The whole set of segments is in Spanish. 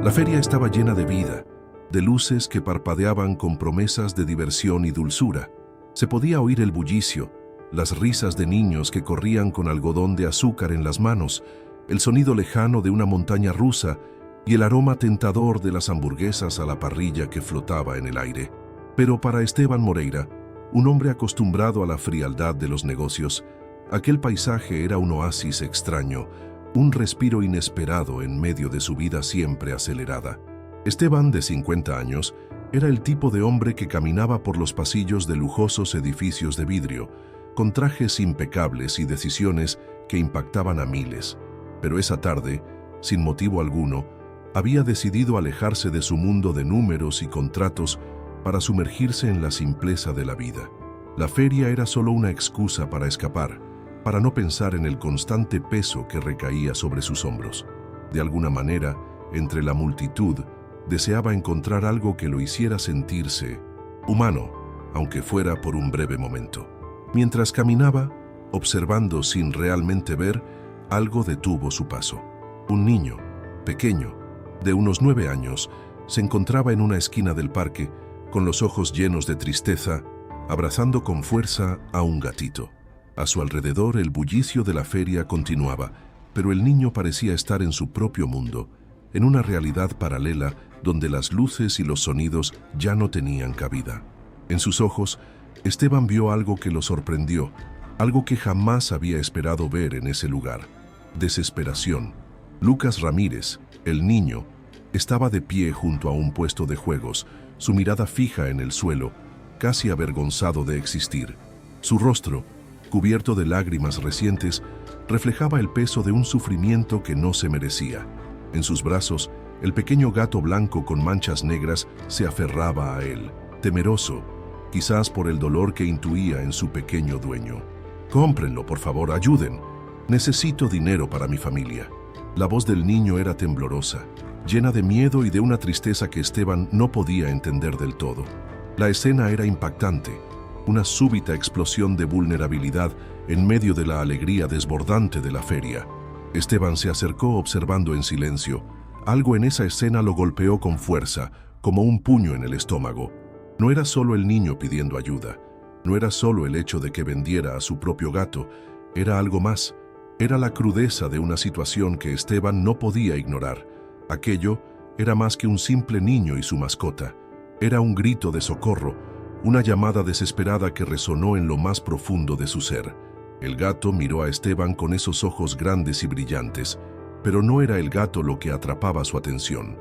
La feria estaba llena de vida, de luces que parpadeaban con promesas de diversión y dulzura. Se podía oír el bullicio, las risas de niños que corrían con algodón de azúcar en las manos, el sonido lejano de una montaña rusa y el aroma tentador de las hamburguesas a la parrilla que flotaba en el aire. Pero para Esteban Moreira, un hombre acostumbrado a la frialdad de los negocios, aquel paisaje era un oasis extraño, un respiro inesperado en medio de su vida siempre acelerada. Esteban, de 50 años, era el tipo de hombre que caminaba por los pasillos de lujosos edificios de vidrio, con trajes impecables y decisiones que impactaban a miles. Pero esa tarde, sin motivo alguno, había decidido alejarse de su mundo de números y contratos para sumergirse en la simpleza de la vida. La feria era solo una excusa para escapar, para no pensar en el constante peso que recaía sobre sus hombros. De alguna manera, entre la multitud, deseaba encontrar algo que lo hiciera sentirse humano, aunque fuera por un breve momento. Mientras caminaba, observando sin realmente ver, algo detuvo su paso. Un niño, pequeño, de unos 9 años, se encontraba en una esquina del parque, con los ojos llenos de tristeza, abrazando con fuerza a un gatito. A su alrededor el bullicio de la feria continuaba, pero el niño parecía estar en su propio mundo, en una realidad paralela donde las luces y los sonidos ya no tenían cabida. En sus ojos, Esteban vio algo que lo sorprendió, algo que jamás había esperado ver en ese lugar: desesperación. Lucas Ramírez, el niño, estaba de pie junto a un puesto de juegos, su mirada fija en el suelo, casi avergonzado de existir. Su rostro, cubierto de lágrimas recientes, reflejaba el peso de un sufrimiento que no se merecía. En sus brazos, el pequeño gato blanco con manchas negras se aferraba a él, temeroso, quizás por el dolor que intuía en su pequeño dueño. «Cómprenlo, por favor, ayuden. Necesito dinero para mi familia». La voz del niño era temblorosa, llena de miedo y de una tristeza que Esteban no podía entender del todo. La escena era impactante, una súbita explosión de vulnerabilidad en medio de la alegría desbordante de la feria. Esteban se acercó observando en silencio. Algo en esa escena lo golpeó con fuerza, como un puño en el estómago. No era solo el niño pidiendo ayuda, no era solo el hecho de que vendiera a su propio gato, era algo más. Era la crudeza de una situación que Esteban no podía ignorar. Aquello era más que un simple niño y su mascota. Era un grito de socorro, una llamada desesperada que resonó en lo más profundo de su ser. El gato miró a Esteban con esos ojos grandes y brillantes, pero no era el gato lo que atrapaba su atención.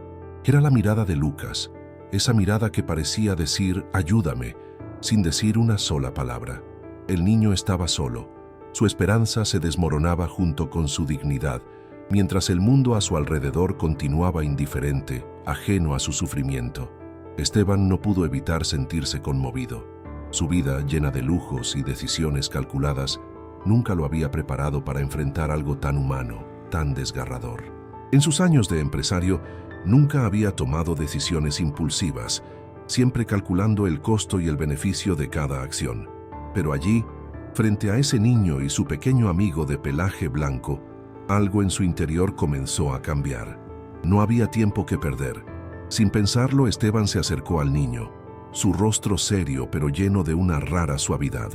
Era la mirada de Lucas, esa mirada que parecía decir «ayúdame», sin decir una sola palabra. El niño estaba solo. Su esperanza se desmoronaba junto con su dignidad, mientras el mundo a su alrededor continuaba indiferente, ajeno a su sufrimiento. Esteban no pudo evitar sentirse conmovido. Su vida, llena de lujos y decisiones calculadas, nunca lo había preparado para enfrentar algo tan humano, tan desgarrador. En sus años de empresario, nunca había tomado decisiones impulsivas, siempre calculando el costo y el beneficio de cada acción. Pero allí, frente a ese niño y su pequeño amigo de pelaje blanco, algo en su interior comenzó a cambiar. No había tiempo que perder. Sin pensarlo, Esteban se acercó al niño, su rostro serio pero lleno de una rara suavidad.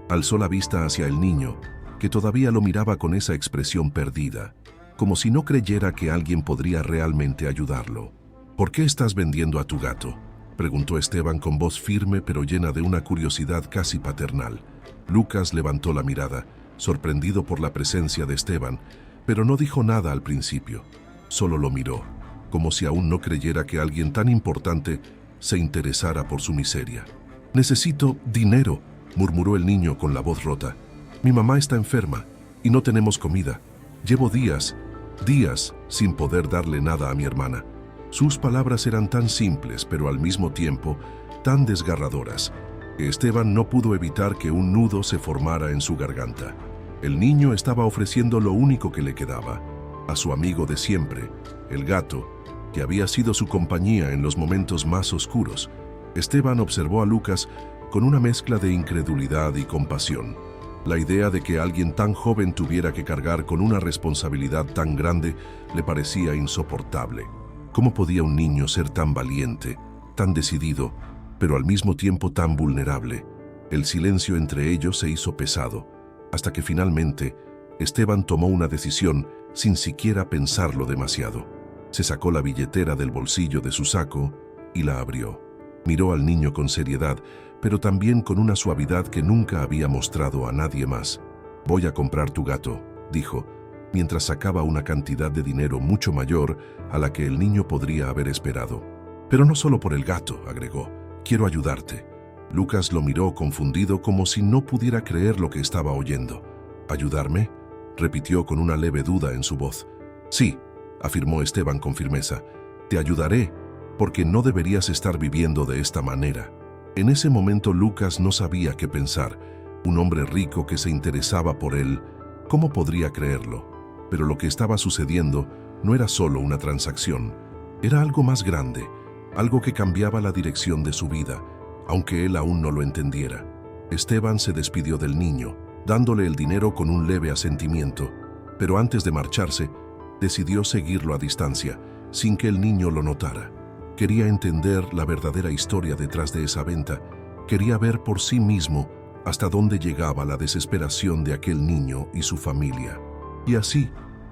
Alzó la vista hacia el niño, que todavía lo miraba con esa expresión perdida, como si no creyera que alguien podría realmente ayudarlo. «¿Por qué estás vendiendo a tu gato?», preguntó Esteban con voz firme pero llena de una curiosidad casi paternal. Lucas levantó la mirada, sorprendido por la presencia de Esteban, pero no dijo nada al principio. Solo lo miró, como si aún no creyera que alguien tan importante se interesara por su miseria. «Necesito dinero», murmuró el niño con la voz rota. «Mi mamá está enferma y no tenemos comida. Llevo días sin poder darle nada a mi hermana». Sus palabras eran tan simples, pero al mismo tiempo tan desgarradoras, que Esteban no pudo evitar que un nudo se formara en su garganta. El niño estaba ofreciendo lo único que le quedaba, a su amigo de siempre, el gato, que había sido su compañía en los momentos más oscuros. Esteban observó a Lucas con una mezcla de incredulidad y compasión. La idea de que alguien tan joven tuviera que cargar con una responsabilidad tan grande le parecía insoportable. ¿Cómo podía un niño ser tan valiente, tan decidido, pero al mismo tiempo tan vulnerable? El silencio entre ellos se hizo pesado, hasta que finalmente Esteban tomó una decisión sin siquiera pensarlo demasiado. Se sacó la billetera del bolsillo de su saco y la abrió. Miró al niño con seriedad, pero también con una suavidad que nunca había mostrado a nadie más. «Voy a comprar tu gato», dijo, mientras sacaba una cantidad de dinero mucho mayor a la que el niño podría haber esperado. «Pero no solo por el gato», agregó, «quiero ayudarte». Lucas lo miró confundido como si no pudiera creer lo que estaba oyendo. «¿Ayudarme?», repitió con una leve duda en su voz. «Sí», afirmó Esteban con firmeza, «te ayudaré, porque no deberías estar viviendo de esta manera». En ese momento Lucas no sabía qué pensar. Un hombre rico que se interesaba por él, ¿cómo podría creerlo? Pero lo que estaba sucediendo no era solo una transacción, era algo más grande, algo que cambiaba la dirección de su vida, aunque él aún no lo entendiera. Esteban se despidió del niño, dándole el dinero con un leve asentimiento, pero antes de marcharse, decidió seguirlo a distancia, sin que el niño lo notara. Quería entender la verdadera historia detrás de esa venta, quería ver por sí mismo hasta dónde llegaba la desesperación de aquel niño y su familia. Y así,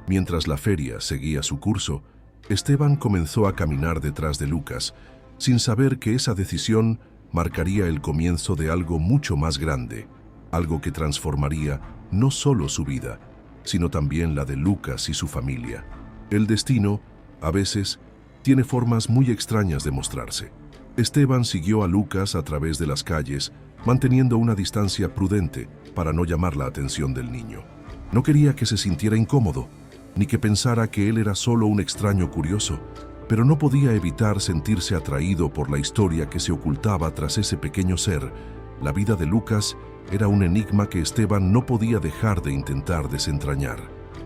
mientras la feria seguía su curso, Esteban comenzó a caminar detrás de Lucas, sin saber que esa decisión marcaría el comienzo de algo mucho más grande, algo que transformaría no solo su vida, sino también la de Lucas y su familia. El destino, a veces, tiene formas muy extrañas de mostrarse. Esteban siguió a Lucas a través de las calles, manteniendo una distancia prudente para no llamar la atención del niño. No quería que se sintiera incómodo, ni que pensara que él era solo un extraño curioso, pero no podía evitar sentirse atraído por la historia que se ocultaba tras ese pequeño ser. La vida de Lucas era un enigma que Esteban no podía dejar de intentar desentrañar.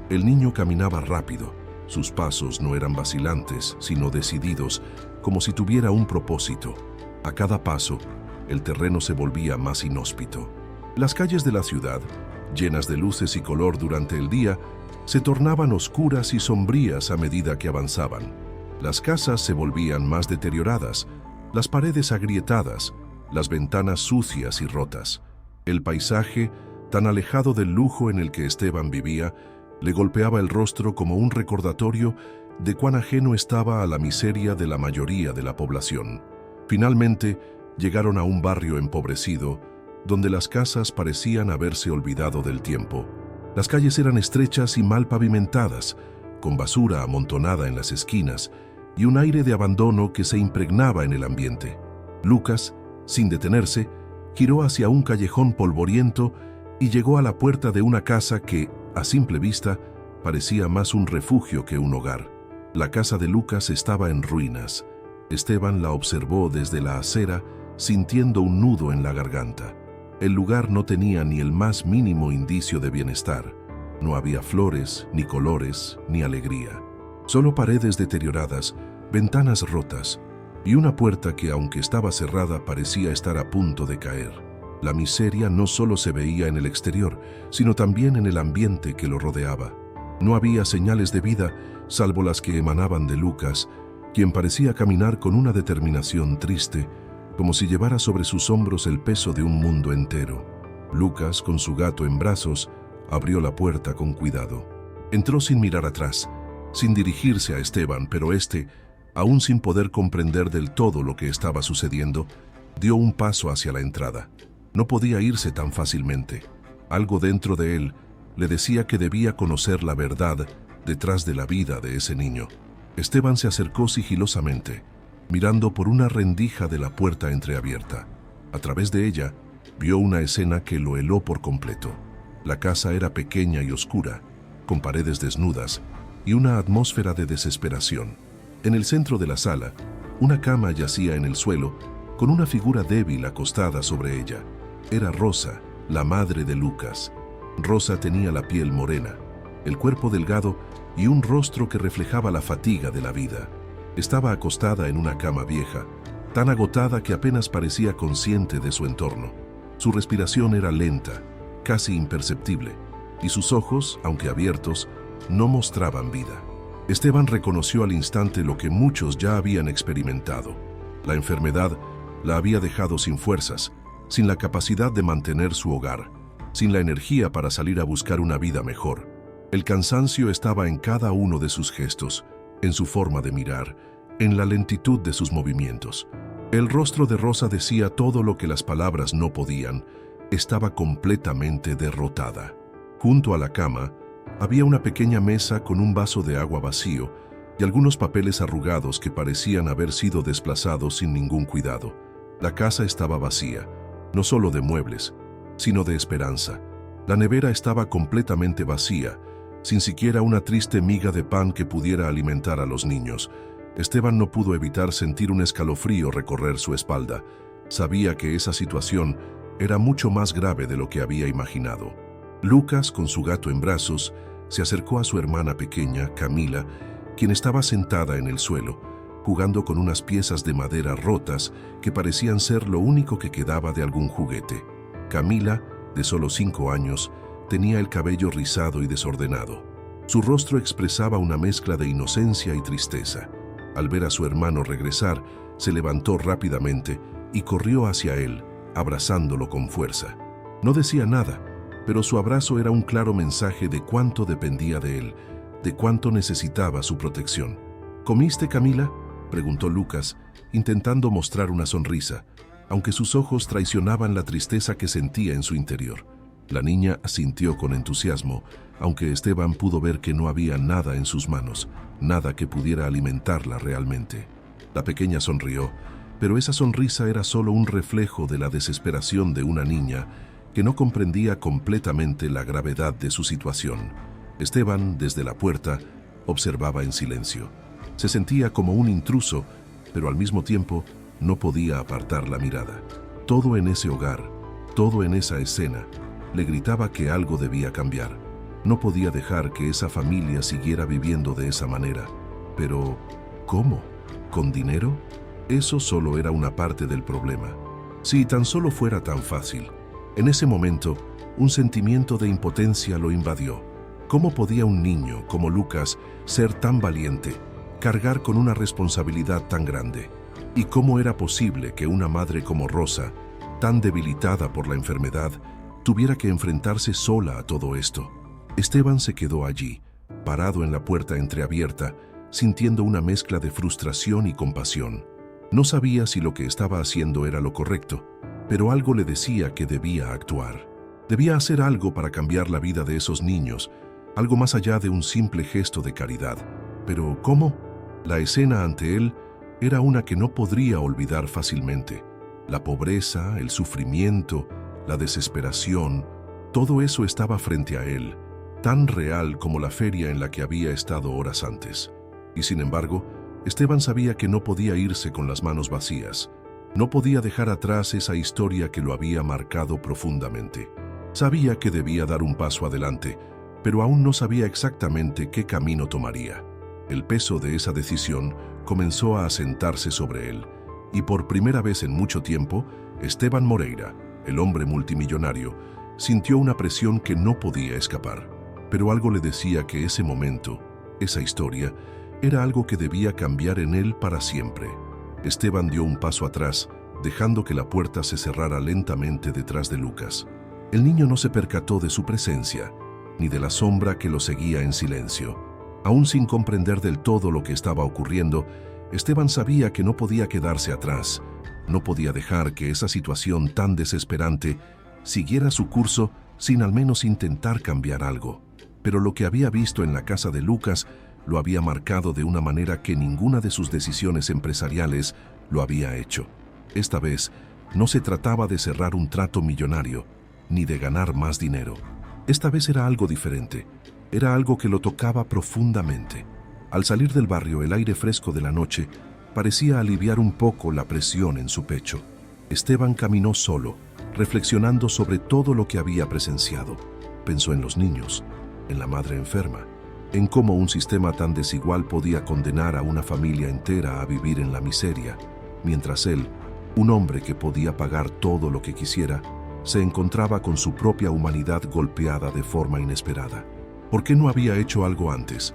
El niño caminaba rápido. Sus pasos no eran vacilantes, sino decididos, como si tuviera un propósito. A cada paso, el terreno se volvía más inhóspito. Las calles de la ciudad, llenas de luces y color durante el día, se tornaban oscuras y sombrías a medida que avanzaban. Las casas se volvían más deterioradas, las paredes agrietadas, las ventanas sucias y rotas. El paisaje, tan alejado del lujo en el que Esteban vivía, le golpeaba el rostro como un recordatorio de cuán ajeno estaba a la miseria de la mayoría de la población. Finalmente, llegaron a un barrio empobrecido, donde las casas parecían haberse olvidado del tiempo. Las calles eran estrechas y mal pavimentadas, con basura amontonada en las esquinas y un aire de abandono que se impregnaba en el ambiente. Lucas, sin detenerse, giró hacia un callejón polvoriento y llegó a la puerta de una casa que, a simple vista, parecía más un refugio que un hogar. La casa de Lucas estaba en ruinas. Esteban la observó desde la acera, sintiendo un nudo en la garganta. El lugar no tenía ni el más mínimo indicio de bienestar. No había flores, ni colores, ni alegría. Solo paredes deterioradas, ventanas rotas y una puerta que, aunque estaba cerrada, parecía estar a punto de caer. La miseria no solo se veía en el exterior, sino también en el ambiente que lo rodeaba. No había señales de vida, salvo las que emanaban de Lucas, quien parecía caminar con una determinación triste, como si llevara sobre sus hombros el peso de un mundo entero. Lucas, con su gato en brazos, abrió la puerta con cuidado. Entró sin mirar atrás, sin dirigirse a Esteban, pero éste, aún sin poder comprender del todo lo que estaba sucediendo, dio un paso hacia la entrada. No podía irse tan fácilmente. Algo dentro de él le decía que debía conocer la verdad detrás de la vida de ese niño. Esteban se acercó sigilosamente, mirando por una rendija de la puerta entreabierta. A través de ella, vio una escena que lo heló por completo. La casa era pequeña y oscura, con paredes desnudas y una atmósfera de desesperación. En el centro de la sala, una cama yacía en el suelo, con una figura débil acostada sobre ella. Era Rosa, la madre de Lucas. Rosa tenía la piel morena, el cuerpo delgado y un rostro que reflejaba la fatiga de la vida. Estaba acostada en una cama vieja, tan agotada que apenas parecía consciente de su entorno. Su respiración era lenta, casi imperceptible, y sus ojos, aunque abiertos, no mostraban vida. Esteban reconoció al instante lo que muchos ya habían experimentado. La enfermedad la había dejado sin fuerzas, sin la capacidad de mantener su hogar, sin la energía para salir a buscar una vida mejor. El cansancio estaba en cada uno de sus gestos, en su forma de mirar, en la lentitud de sus movimientos. El rostro de Rosa decía todo lo que las palabras no podían. Estaba completamente derrotada. Junto a la cama, había una pequeña mesa con un vaso de agua vacío y algunos papeles arrugados que parecían haber sido desplazados sin ningún cuidado. La casa estaba vacía, no solo de muebles, sino de esperanza. La nevera estaba completamente vacía, sin siquiera una triste miga de pan que pudiera alimentar a los niños. Esteban no pudo evitar sentir un escalofrío recorrer su espalda. Sabía que esa situación era mucho más grave de lo que había imaginado. Lucas, con su gato en brazos, se acercó a su hermana pequeña, Camila, quien estaba sentada en el suelo, jugando con unas piezas de madera rotas que parecían ser lo único que quedaba de algún juguete. Camila, de solo 5 años, tenía el cabello rizado y desordenado. Su rostro expresaba una mezcla de inocencia y tristeza. Al ver a su hermano regresar, se levantó rápidamente y corrió hacia él, abrazándolo con fuerza. No decía nada, pero su abrazo era un claro mensaje de cuánto dependía de él, de cuánto necesitaba su protección. ¿Comiste, Camila?, preguntó Lucas, intentando mostrar una sonrisa, aunque sus ojos traicionaban la tristeza que sentía en su interior. La niña asintió con entusiasmo, aunque Esteban pudo ver que no había nada en sus manos, nada que pudiera alimentarla realmente. La pequeña sonrió, pero esa sonrisa era solo un reflejo de la desesperación de una niña que no comprendía completamente la gravedad de su situación. Esteban, desde la puerta, observaba en silencio. Se sentía como un intruso, pero al mismo tiempo no podía apartar la mirada. Todo en ese hogar, todo en esa escena, le gritaba que algo debía cambiar. No podía dejar que esa familia siguiera viviendo de esa manera. Pero, ¿cómo? ¿Con dinero? Eso solo era una parte del problema. Si tan solo fuera tan fácil. En ese momento, un sentimiento de impotencia lo invadió. ¿Cómo podía un niño como Lucas ser tan valiente, cargar con una responsabilidad tan grande? ¿Y cómo era posible que una madre como Rosa, tan debilitada por la enfermedad, tuviera que enfrentarse sola a todo esto? Esteban se quedó allí, parado en la puerta entreabierta, sintiendo una mezcla de frustración y compasión. No sabía si lo que estaba haciendo era lo correcto, pero algo le decía que debía actuar. Debía hacer algo para cambiar la vida de esos niños, algo más allá de un simple gesto de caridad. Pero, ¿cómo? La escena ante él era una que no podría olvidar fácilmente. La pobreza, el sufrimiento, la desesperación, todo eso estaba frente a él, tan real como la feria en la que había estado horas antes. Y sin embargo, Esteban sabía que no podía irse con las manos vacías. No podía dejar atrás esa historia que lo había marcado profundamente. Sabía que debía dar un paso adelante, pero aún no sabía exactamente qué camino tomaría. El peso de esa decisión comenzó a asentarse sobre él, y por primera vez en mucho tiempo, Esteban Moreira, el hombre multimillonario, sintió una presión que no podía escapar. Pero algo le decía que ese momento, esa historia, era algo que debía cambiar en él para siempre. Esteban dio un paso atrás, dejando que la puerta se cerrara lentamente detrás de Lucas. El niño no se percató de su presencia, ni de la sombra que lo seguía en silencio. Aún sin comprender del todo lo que estaba ocurriendo, Esteban sabía que no podía quedarse atrás. No podía dejar que esa situación tan desesperante siguiera su curso sin al menos intentar cambiar algo. Pero lo que había visto en la casa de Lucas lo había marcado de una manera que ninguna de sus decisiones empresariales lo había hecho. Esta vez, no se trataba de cerrar un trato millonario, ni de ganar más dinero. Esta vez era algo diferente. Era algo que lo tocaba profundamente. Al salir del barrio, el aire fresco de la noche parecía aliviar un poco la presión en su pecho. Esteban caminó solo, reflexionando sobre todo lo que había presenciado. Pensó en los niños, en la madre enferma, en cómo un sistema tan desigual podía condenar a una familia entera a vivir en la miseria, mientras él, un hombre que podía pagar todo lo que quisiera, se encontraba con su propia humanidad golpeada de forma inesperada. ¿Por qué no había hecho algo antes?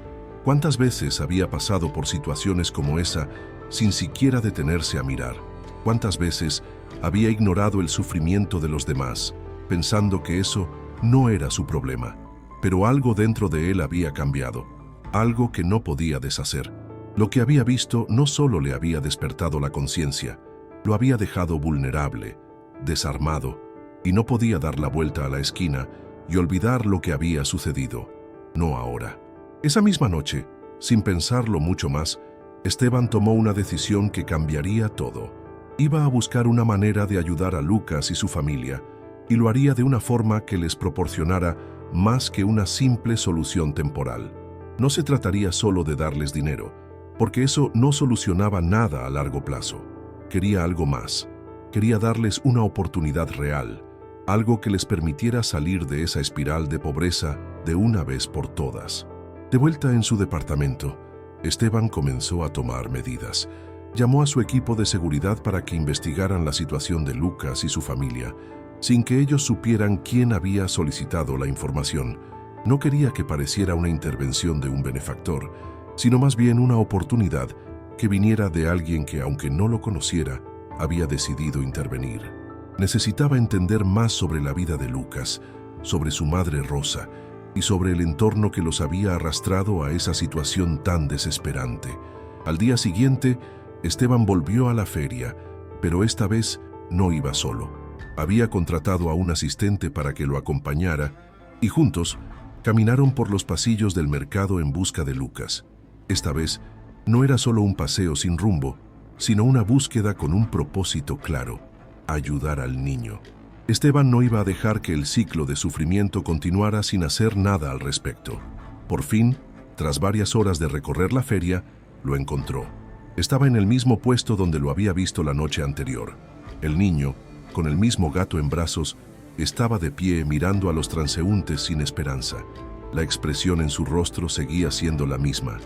¿Cuántas veces había pasado por situaciones como esa sin siquiera detenerse a mirar? ¿Cuántas veces había ignorado el sufrimiento de los demás, pensando que eso no era su problema? Pero algo dentro de él había cambiado, algo que no podía deshacer. Lo que había visto no solo le había despertado la conciencia, lo había dejado vulnerable, desarmado, y no podía dar la vuelta a la esquina y olvidar lo que había sucedido. No ahora. Esa misma noche, sin pensarlo mucho más, Esteban tomó una decisión que cambiaría todo. Iba a buscar una manera de ayudar a Lucas y su familia, y lo haría de una forma que les proporcionara más que una simple solución temporal. No se trataría solo de darles dinero, porque eso no solucionaba nada a largo plazo. Quería algo más. Quería darles una oportunidad real, algo que les permitiera salir de esa espiral de pobreza de una vez por todas. De vuelta en su departamento, Esteban comenzó a tomar medidas. Llamó a su equipo de seguridad para que investigaran la situación de Lucas y su familia, sin que ellos supieran quién había solicitado la información. No quería que pareciera una intervención de un benefactor, sino más bien una oportunidad que viniera de alguien que, aunque no lo conociera, había decidido intervenir. Necesitaba entender más sobre la vida de Lucas, sobre su madre Rosa, y sobre el entorno que los había arrastrado a esa situación tan desesperante. Al día siguiente, Esteban volvió a la feria, pero esta vez no iba solo. Había contratado a un asistente para que lo acompañara, y juntos caminaron por los pasillos del mercado en busca de Lucas. Esta vez no era solo un paseo sin rumbo, sino una búsqueda con un propósito claro: ayudar al niño. Esteban no iba a dejar que el ciclo de sufrimiento continuara sin hacer nada al respecto. Por fin, tras varias horas de recorrer la feria, lo encontró. Estaba en el mismo puesto donde lo había visto la noche anterior. El niño, con el mismo gato en brazos, estaba de pie mirando a los transeúntes sin esperanza. La expresión en su rostro seguía siendo la misma,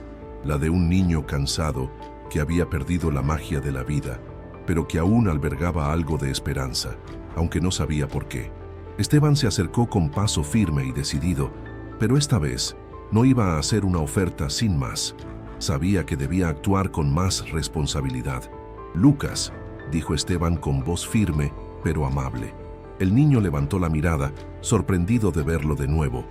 la de un niño cansado que había perdido la magia de la vida, pero que aún albergaba algo de esperanza, aunque no sabía por qué. Esteban se acercó con paso firme y decidido, pero esta vez no iba a hacer una oferta sin más. Sabía que debía actuar con más responsabilidad. «Lucas», dijo Esteban con voz firme, pero amable. El niño levantó la mirada, sorprendido de verlo de nuevo.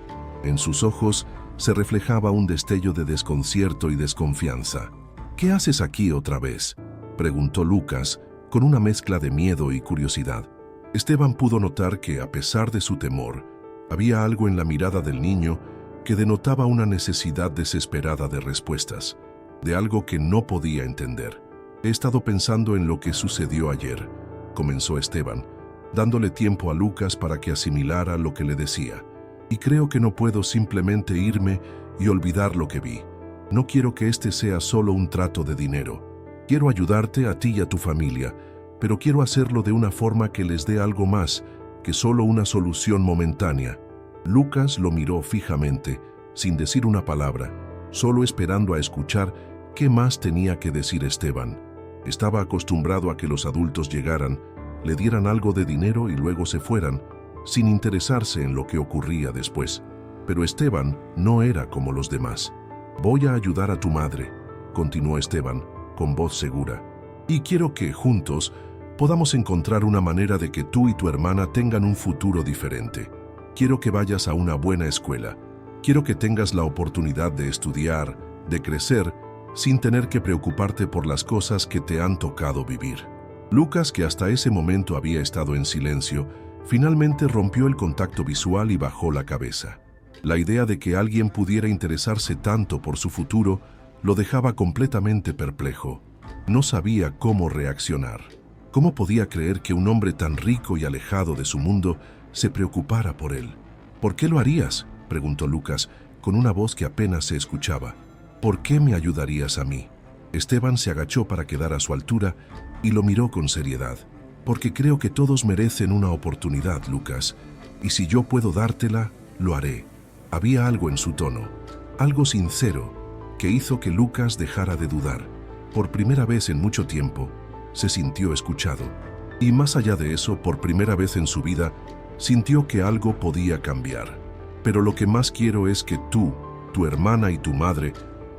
En sus ojos se reflejaba un destello de desconcierto y desconfianza. «¿Qué haces aquí otra vez?», preguntó Lucas, con una mezcla de miedo y curiosidad. Esteban pudo notar que, a pesar de su temor, había algo en la mirada del niño que denotaba una necesidad desesperada de respuestas, de algo que no podía entender. «He estado pensando en lo que sucedió ayer», comenzó Esteban, dándole tiempo a Lucas para que asimilara lo que le decía. «Y creo que no puedo simplemente irme y olvidar lo que vi. No quiero que este sea solo un trato de dinero. Quiero ayudarte a ti y a tu familia, pero quiero hacerlo de una forma que les dé algo más que solo una solución momentánea». Lucas lo miró fijamente, sin decir una palabra, solo esperando a escuchar qué más tenía que decir Esteban. Estaba acostumbrado a que los adultos llegaran, le dieran algo de dinero y luego se fueran, sin interesarse en lo que ocurría después. Pero Esteban no era como los demás. «Voy a ayudar a tu madre», continuó Esteban, con voz segura. «Y quiero que, juntos, podamos encontrar una manera de que tú y tu hermana tengan un futuro diferente. Quiero que vayas a una buena escuela. Quiero que tengas la oportunidad de estudiar, de crecer, sin tener que preocuparte por las cosas que te han tocado vivir». Lucas, que hasta ese momento había estado en silencio, finalmente rompió el contacto visual y bajó la cabeza. La idea de que alguien pudiera interesarse tanto por su futuro lo dejaba completamente perplejo. No sabía cómo reaccionar. ¿Cómo podía creer que un hombre tan rico y alejado de su mundo se preocupara por él? «¿Por qué lo harías?», preguntó Lucas, con una voz que apenas se escuchaba. «¿Por qué me ayudarías a mí?». Esteban se agachó para quedar a su altura y lo miró con seriedad. «Porque creo que todos merecen una oportunidad, Lucas, y si yo puedo dártela, lo haré». Había algo en su tono, algo sincero, que hizo que Lucas dejara de dudar. Por primera vez en mucho tiempo, se sintió escuchado. Y más allá de eso, por primera vez en su vida, sintió que algo podía cambiar. «Pero lo que más quiero es que tú, tu hermana y tu madre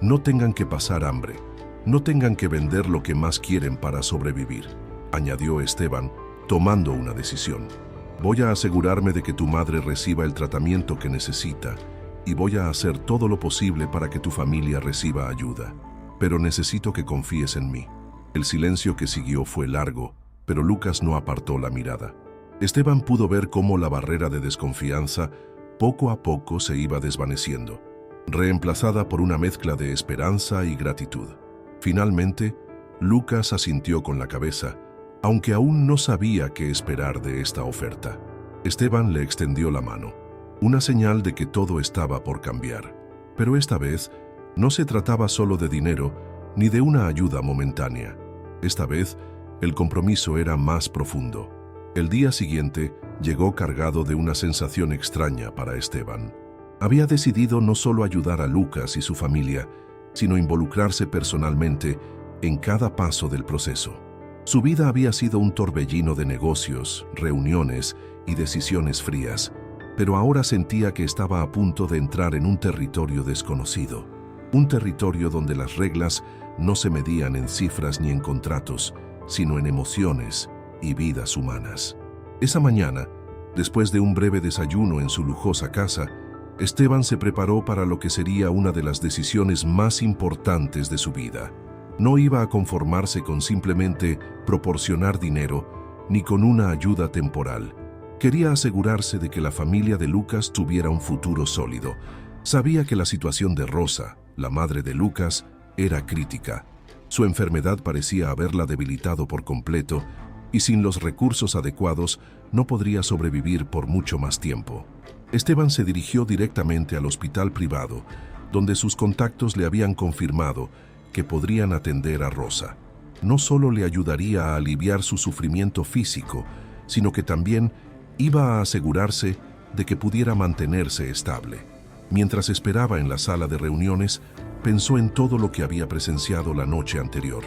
no tengan que pasar hambre, no tengan que vender lo que más quieren para sobrevivir, añadió Esteban, tomando una decisión. Voy a asegurarme de que tu madre reciba el tratamiento que necesita y voy a hacer todo lo posible para que tu familia reciba ayuda. Pero necesito que confíes en mí. El silencio que siguió fue largo, pero Lucas no apartó la mirada. Esteban pudo ver cómo la barrera de desconfianza poco a poco se iba desvaneciendo, reemplazada por una mezcla de esperanza y gratitud. Finalmente, Lucas asintió con la cabeza, aunque aún no sabía qué esperar de esta oferta. Esteban le extendió la mano, una señal de que todo estaba por cambiar. Pero esta vez, no se trataba solo de dinero ni de una ayuda momentánea. Esta vez, el compromiso era más profundo. El día siguiente llegó cargado de una sensación extraña para Esteban. Había decidido no solo ayudar a Lucas y su familia, sino involucrarse personalmente en cada paso del proceso. Su vida había sido un torbellino de negocios, reuniones y decisiones frías, pero ahora sentía que estaba a punto de entrar en un territorio desconocido. Un territorio donde las reglas no se medían en cifras ni en contratos, sino en emociones y vidas humanas. Esa mañana, después de un breve desayuno en su lujosa casa, Esteban se preparó para lo que sería una de las decisiones más importantes de su vida. No iba a conformarse con simplemente proporcionar dinero, ni con una ayuda temporal. Quería asegurarse de que la familia de Lucas tuviera un futuro sólido. Sabía que la situación de Rosa, la madre de Lucas, era crítica. Su enfermedad parecía haberla debilitado por completo y sin los recursos adecuados no podría sobrevivir por mucho más tiempo. Esteban se dirigió directamente al hospital privado, donde sus contactos le habían confirmado que podrían atender a Rosa. No solo le ayudaría a aliviar su sufrimiento físico, sino que también iba a asegurarse de que pudiera mantenerse estable. Mientras esperaba en la sala de reuniones, pensó en todo lo que había presenciado la noche anterior.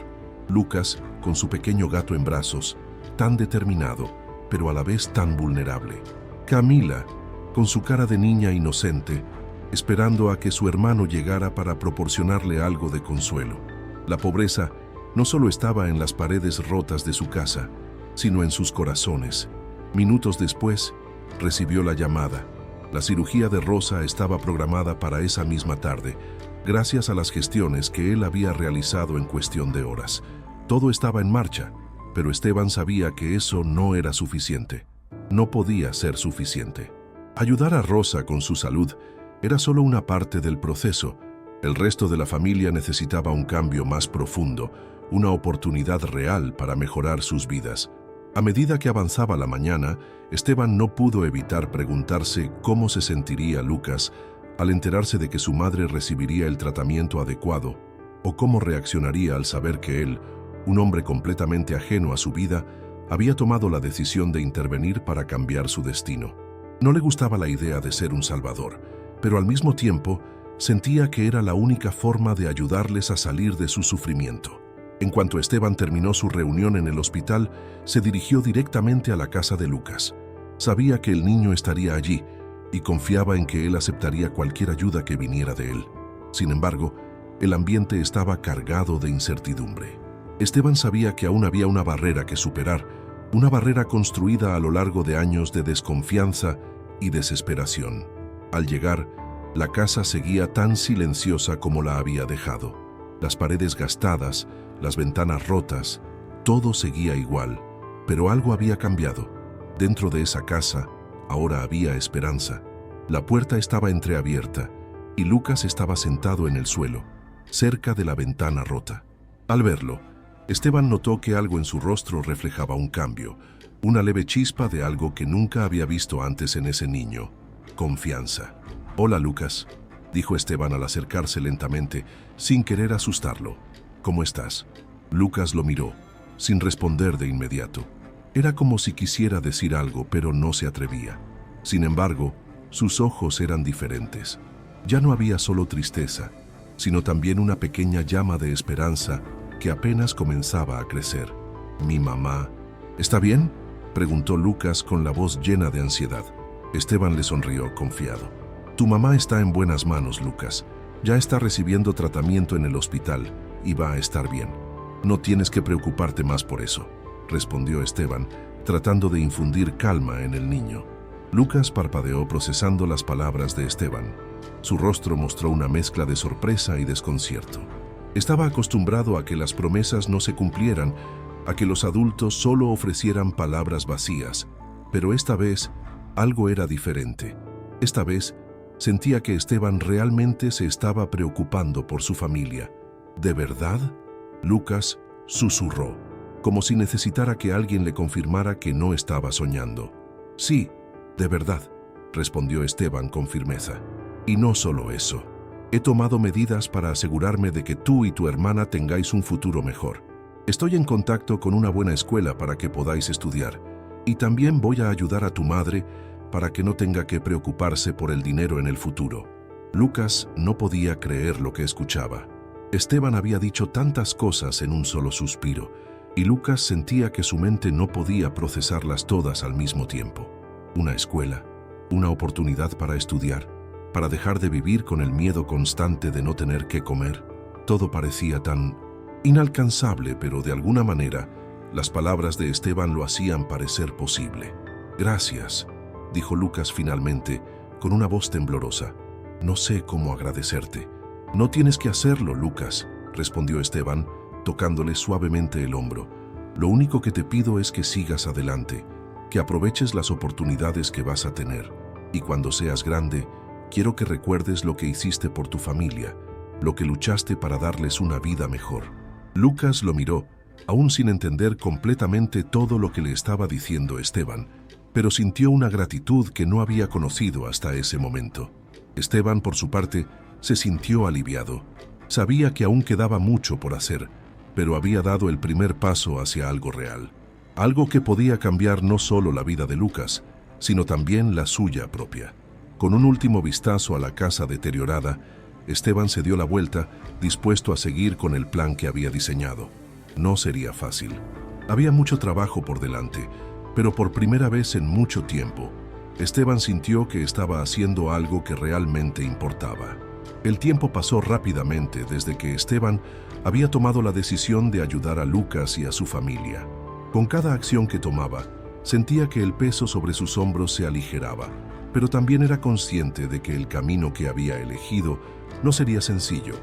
Lucas, con su pequeño gato en brazos, tan determinado, pero a la vez tan vulnerable. Camila, con su cara de niña inocente, esperando a que su hermano llegara para proporcionarle algo de consuelo. La pobreza no solo estaba en las paredes rotas de su casa, sino en sus corazones. Minutos después, recibió la llamada. La cirugía de Rosa estaba programada para esa misma tarde, gracias a las gestiones que él había realizado en cuestión de horas. Todo estaba en marcha, pero Esteban sabía que eso no era suficiente. No podía ser suficiente. Ayudar a Rosa con su salud era solo una parte del proceso. El resto de la familia necesitaba un cambio más profundo, una oportunidad real para mejorar sus vidas. A medida que avanzaba la mañana, Esteban no pudo evitar preguntarse cómo se sentiría Lucas al enterarse de que su madre recibiría el tratamiento adecuado, o cómo reaccionaría al saber que él, un hombre completamente ajeno a su vida, había tomado la decisión de intervenir para cambiar su destino. No le gustaba la idea de ser un salvador, pero al mismo tiempo sentía que era la única forma de ayudarles a salir de su sufrimiento. En cuanto Esteban terminó su reunión en el hospital, se dirigió directamente a la casa de Lucas. Sabía que el niño estaría allí y confiaba en que él aceptaría cualquier ayuda que viniera de él. Sin embargo, el ambiente estaba cargado de incertidumbre. Esteban sabía que aún había una barrera que superar, una barrera construida a lo largo de años de desconfianza y desesperación. Al llegar, la casa seguía tan silenciosa como la había dejado. Las paredes gastadas, las ventanas rotas, todo seguía igual, pero algo había cambiado. Dentro de esa casa, ahora había esperanza. La puerta estaba entreabierta y Lucas estaba sentado en el suelo, cerca de la ventana rota. Al verlo, Esteban notó que algo en su rostro reflejaba un cambio, una leve chispa de algo que nunca había visto antes en ese niño: confianza. «Hola, Lucas», dijo Esteban al acercarse lentamente, sin querer asustarlo. «¿Cómo estás?». Lucas lo miró, sin responder de inmediato. Era como si quisiera decir algo, pero no se atrevía. Sin embargo, sus ojos eran diferentes. Ya no había solo tristeza, sino también una pequeña llama de esperanza que apenas comenzaba a crecer. «¿Mi mamá está bien?», preguntó Lucas con la voz llena de ansiedad. Esteban le sonrió confiado. «Tu mamá está en buenas manos, Lucas. Ya está recibiendo tratamiento en el hospital y va a estar bien. No tienes que preocuparte más por eso, respondió Esteban, tratando de infundir calma en el niño. Lucas parpadeó procesando las palabras de Esteban. Su rostro mostró una mezcla de sorpresa y desconcierto. Estaba acostumbrado a que las promesas no se cumplieran, a que los adultos solo ofrecieran palabras vacías, pero esta vez algo era diferente. Esta vez sentía que Esteban realmente se estaba preocupando por su familia. ¿De verdad? Lucas susurró, como si necesitara que alguien le confirmara que no estaba soñando. Sí, de verdad, respondió Esteban con firmeza. Y no solo eso. He tomado medidas para asegurarme de que tú y tu hermana tengáis un futuro mejor. Estoy en contacto con una buena escuela para que podáis estudiar. Y también voy a ayudar a tu madre para que no tenga que preocuparse por el dinero en el futuro. Lucas no podía creer lo que escuchaba. Esteban había dicho tantas cosas en un solo suspiro, y Lucas sentía que su mente no podía procesarlas todas al mismo tiempo. Una escuela, una oportunidad para estudiar, para dejar de vivir con el miedo constante de no tener qué comer. Todo parecía tan inalcanzable, pero de alguna manera, las palabras de Esteban lo hacían parecer posible. Gracias, dijo Lucas finalmente, con una voz temblorosa. No sé cómo agradecerte. No tienes que hacerlo, Lucas, respondió Esteban, tocándole suavemente el hombro. Lo único que te pido es que sigas adelante, que aproveches las oportunidades que vas a tener. Y cuando seas grande, quiero que recuerdes lo que hiciste por tu familia, lo que luchaste para darles una vida mejor. Lucas lo miró, aún sin entender completamente todo lo que le estaba diciendo Esteban, pero sintió una gratitud que no había conocido hasta ese momento. Esteban, por su parte, se sintió aliviado. Sabía que aún quedaba mucho por hacer, pero había dado el primer paso hacia algo real. Algo que podía cambiar no solo la vida de Lucas, sino también la suya propia. Con un último vistazo a la casa deteriorada, Esteban se dio la vuelta, dispuesto a seguir con el plan que había diseñado. No sería fácil. Había mucho trabajo por delante, pero por primera vez en mucho tiempo, Esteban sintió que estaba haciendo algo que realmente importaba. El tiempo pasó rápidamente desde que Esteban había tomado la decisión de ayudar a Lucas y a su familia. Con cada acción que tomaba, sentía que el peso sobre sus hombros se aligeraba, pero también era consciente de que el camino que había elegido no sería sencillo.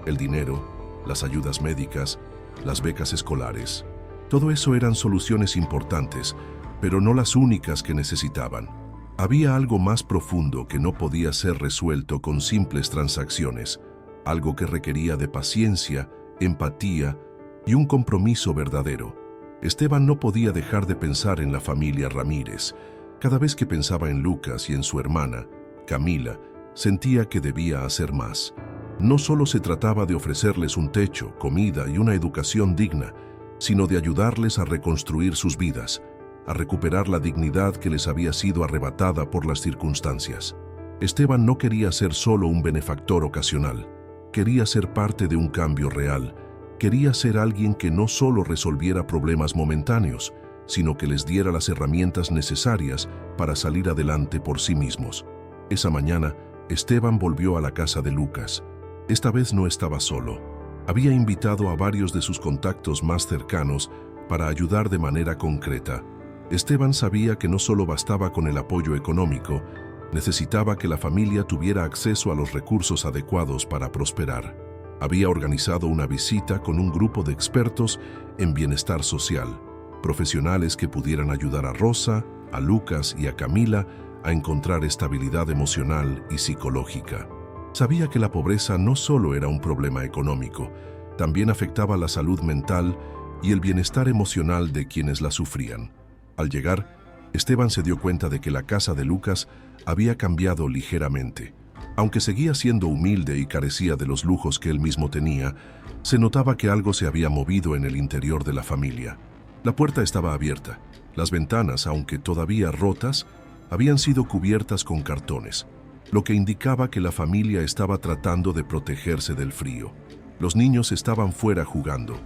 El dinero, las ayudas médicas, las becas escolares, todo eso eran soluciones importantes, pero no las únicas que necesitaban. Había algo más profundo que no podía ser resuelto con simples transacciones, algo que requería de paciencia, empatía y un compromiso verdadero. Esteban no podía dejar de pensar en la familia Ramírez. Cada vez que pensaba en Lucas y en su hermana, Camila, sentía que debía hacer más. No solo se trataba de ofrecerles un techo, comida y una educación digna, sino de ayudarles a reconstruir sus vidas, a recuperar la dignidad que les había sido arrebatada por las circunstancias. Esteban no quería ser solo un benefactor ocasional, quería ser parte de un cambio real, quería ser alguien que no solo resolviera problemas momentáneos, sino que les diera las herramientas necesarias para salir adelante por sí mismos. Esa mañana, Esteban volvió a la casa de Lucas. Esta vez no estaba solo. Había invitado a varios de sus contactos más cercanos para ayudar de manera concreta. Esteban sabía que no solo bastaba con el apoyo económico, necesitaba que la familia tuviera acceso a los recursos adecuados para prosperar. Había organizado una visita con un grupo de expertos en bienestar social, profesionales que pudieran ayudar a Rosa, a Lucas y a Camila a encontrar estabilidad emocional y psicológica. Sabía que la pobreza no solo era un problema económico, también afectaba la salud mental y el bienestar emocional de quienes la sufrían. Al llegar, Esteban se dio cuenta de que la casa de Lucas había cambiado ligeramente. Aunque seguía siendo humilde y carecía de los lujos que él mismo tenía, se notaba que algo se había movido en el interior de la familia. La puerta estaba abierta. Las ventanas, aunque todavía rotas, habían sido cubiertas con cartones, lo que indicaba que la familia estaba tratando de protegerse del frío. Los niños estaban fuera jugando,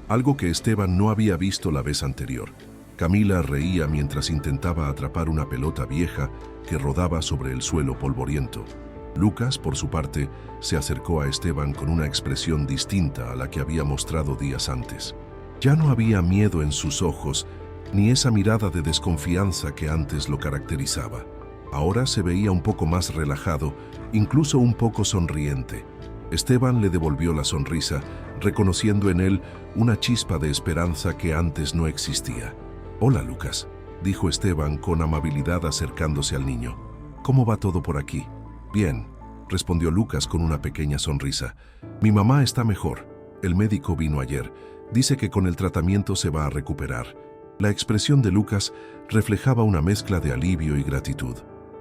algo que Esteban no había visto la vez anterior. Camila reía mientras intentaba atrapar una pelota vieja que rodaba sobre el suelo polvoriento. Lucas, por su parte, se acercó a Esteban con una expresión distinta a la que había mostrado días antes. Ya no había miedo en sus ojos, ni esa mirada de desconfianza que antes lo caracterizaba. Ahora se veía un poco más relajado, incluso un poco sonriente. Esteban le devolvió la sonrisa, reconociendo en él una chispa de esperanza que antes no existía. «Hola, Lucas», dijo Esteban con amabilidad acercándose al niño. «¿Cómo va todo por aquí?» «Bien», respondió Lucas con una pequeña sonrisa. «Mi mamá está mejor. El médico vino ayer. Dice que con el tratamiento se va a recuperar». La expresión de Lucas reflejaba una mezcla de alivio y gratitud.